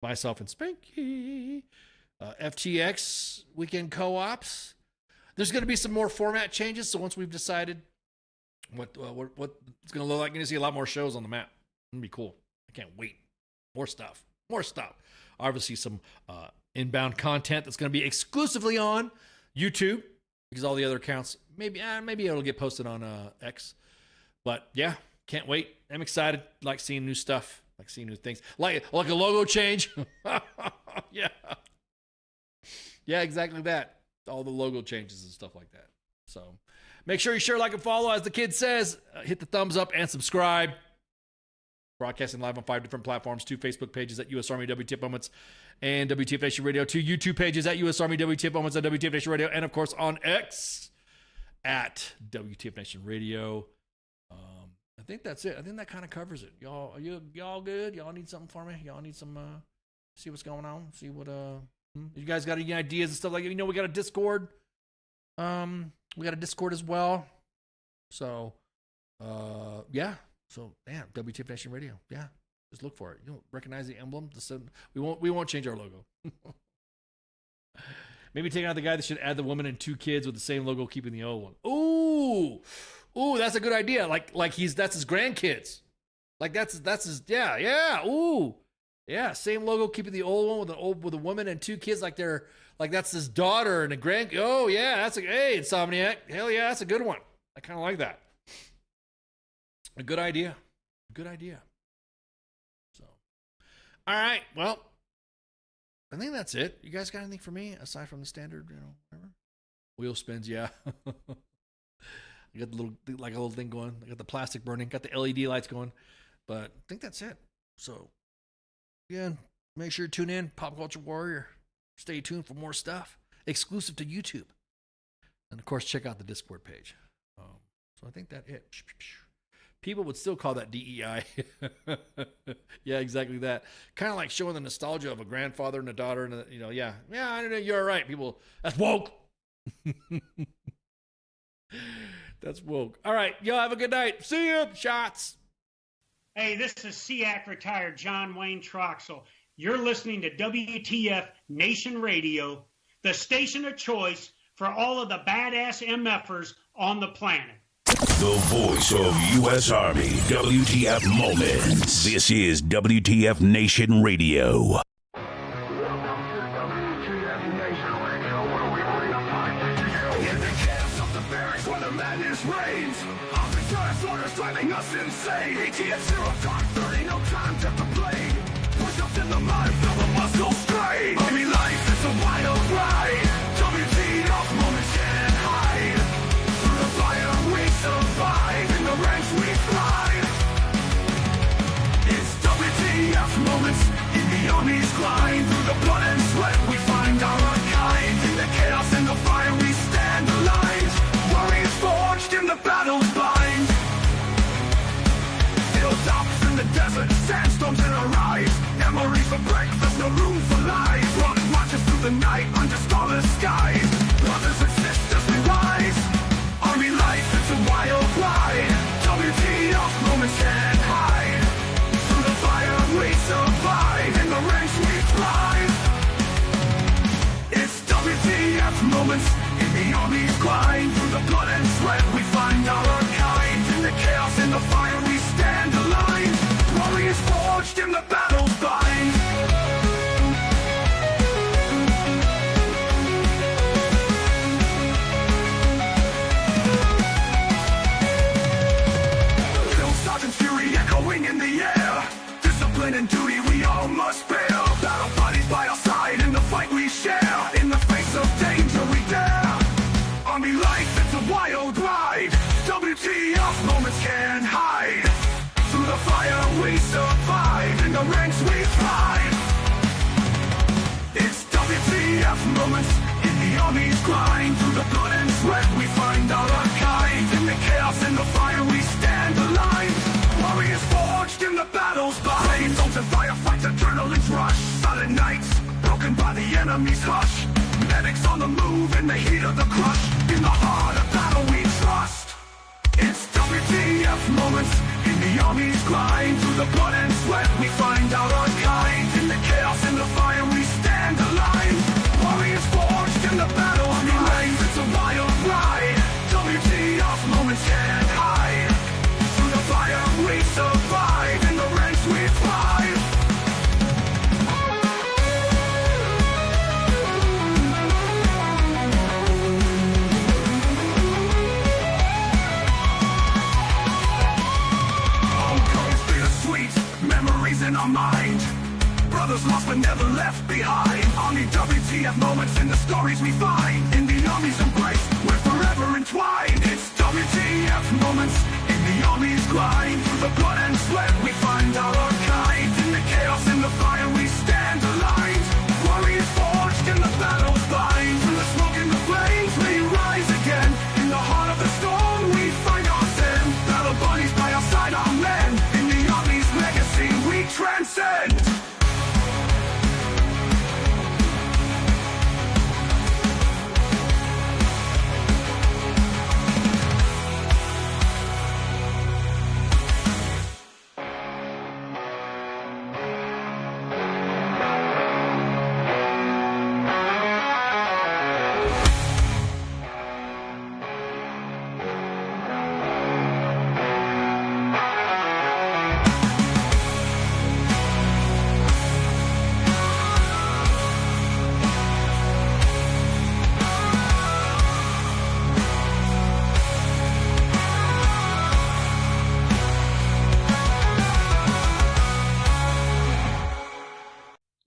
Myself and Spanky. FTX weekend co-ops. There's going to be some more format changes. So once we've decided what it's going to look like, you're going to see a lot more shows on the map. It's going to be cool. I can't wait. More stuff. Obviously, some inbound content that's going to be exclusively on YouTube because all the other accounts, maybe it'll get posted on X. But yeah, can't wait. I'm excited. Like seeing new stuff. Like seeing new things. Like a logo change. Yeah. Yeah, exactly that. All the logo changes and stuff like that. So make sure you share, like, and follow. As the kid says, hit the thumbs up and subscribe. Broadcasting live on 5 different platforms, 2 Facebook pages at U.S. Army WTF Moments and WTF Nation Radio, 2 YouTube pages at U.S. Army WTF Moments and WTF Nation Radio, and of course on X at WTF Nation Radio. I think that's it. I think that kind of covers it. Y'all, y'all good? Y'all need something for me? Y'all need some, see what's going on? See what, you guys got any ideas and stuff like that? You know, we got a Discord. We got a Discord as well. So, yeah. So, damn, WTF Nation Radio. Yeah. Just look for it. You don't recognize the emblem? We won't change our logo. Maybe take out the guy that should add the woman and 2 kids with the same logo, keeping the old one. Ooh, that's a good idea. Like that's his grandkids. Like that's his, yeah. Ooh. Yeah, same logo, keeping the old one with a woman and 2 kids, like that's his daughter and a grand. Oh yeah, hey, Insomniac. Hell yeah, that's a good one. I kind of like that. A good idea. So, all right. Well, I think that's it. You guys got anything for me aside from the standard, whatever? Wheel spins, yeah. I got the little thing going. I got the plastic burning. Got the LED lights going. But I think that's it. So, again, make sure you tune in. Pop Culture Warrior. Stay tuned for more stuff exclusive to YouTube. And, of course, check out the Discord page. So I think that's it. People would still call that DEI. Yeah, exactly that. Kind of like showing the nostalgia of a grandfather and a daughter. And, yeah, I don't know. You're right. People, that's woke. That's woke. All right. Y'all have a good night. See you. Shots. Hey, this is SEAC retired John Wayne Troxel. You're listening to WTF Nation Radio, the station of choice for all of the badass MFers on the planet. The voice of U.S. Army, WTF Moments. This is WTF Nation Radio. Driving us insane. ATF 0 time 30, no time to complain. Push-ups in the mud, feel the muscle strain. Army life is a wild ride. WTF moments can't hide. Through the fire we survive, in the ranks we thrive. It's WTF moments in the Army's grind. Through the blood and sweat we find our kind. In the chaos and the fire we stand aligned. Warriors forged in the battle's bind. Hilltops in the desert, sandstorms in our eyes. Memories for breakfast, no room for lies. Rock marches through the night under starless skies. Brothers and sisters, we rise. Army life, it's a wild ride. WTF moments can't hide. Through the fire we survive. In the ranks we thrive. It's WTF moments in the army's grind. Through the blood and sweat we find our kind. In the chaos, in the fire we stand aligned. Warriors forged in the battle's bind. Drill sergeant's fury echoing in the air. Discipline and duty we all must bear. Battle buddies by our side in the fight we share. In the face of danger we dare. Army life, it's a wild ride. WTF moments can't hide. Through the fire we survive. In the ranks we thrive. It's WTF moments in the army's grind. Through the blood and sweat we find our kind. In the chaos, in the fire we stand aligned. Warriors forged in the battle's bind. Flames, ultimate firefights, adrenaline's rush. Silent nights, broken by the enemy's hush. Medics on the move in the heat of the crush. In the heart of battle we trust. It's WTF moments in the army's grind. Through the blood and sweat we find out our kind. In the chaos, in the fire we stand aligned. Warriors forged in the battle. Army life, it's a wild ride. WTF moments can't hide. Through the fire we survive. In the ranks we thrive. Memories in our mind. Brothers lost but never left behind. Army WTF moments in the stories we find. In the army's embrace, we're forever entwined. It's WTF moments in the army's grind. Through the blood and sweat we find our kind. In the chaos, in the fire we stand aligned. Warriors forged in the battle's bind. Through the smoke and the flames we rise again. In the heart of the storm we find our zen. Battle buddies by our side, our men. In the army's legacy we transcend.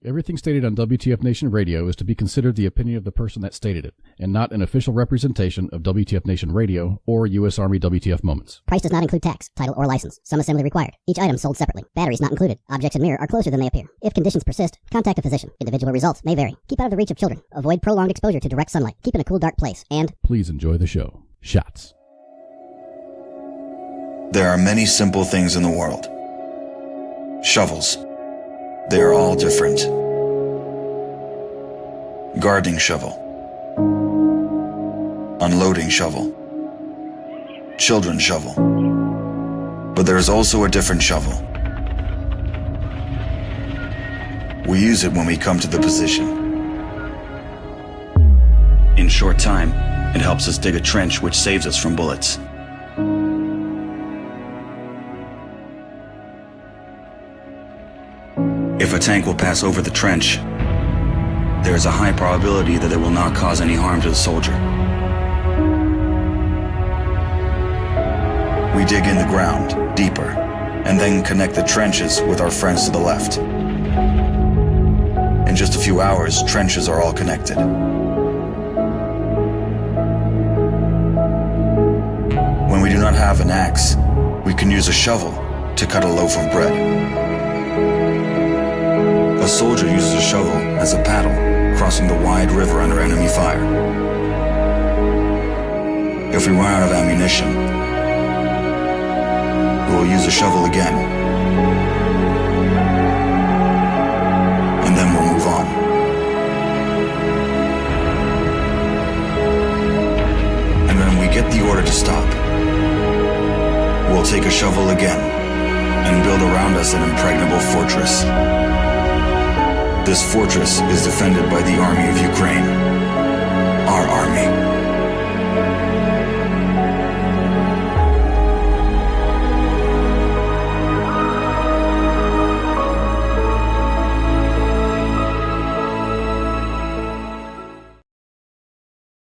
Everything stated on WTF Nation Radio is to be considered the opinion of the person that stated it, and not an official representation of WTF Nation Radio or U.S. Army WTF Moments. Price does not include tax, title, or license. Some assembly required. Each item sold separately. Batteries not included. Objects in mirror are closer than they appear. If conditions persist, contact a physician. Individual results may vary. Keep out of the reach of children. Avoid prolonged exposure to direct sunlight. Keep in a cool, dark place. And please enjoy the show. Shots. There are many simple things in the world. Shovels. They are all different. Gardening shovel. Unloading shovel. Children's shovel. But there is also a different shovel. We use it when we come to the position. In short time, it helps us dig a trench which saves us from bullets. If a tank will pass over the trench, there is a high probability that it will not cause any harm to the soldier. We dig in the ground, deeper, and then connect the trenches with our friends to the left. In just a few hours, trenches are all connected. When we do not have an axe, we can use a shovel to cut a loaf of bread. A soldier uses a shovel as a paddle, crossing the wide river under enemy fire. If we run out of ammunition, we will use a shovel again, and then we'll move on. get the order to stop, we'll take a shovel again and build around us an impregnable fortress. This fortress is defended by the army of Ukraine.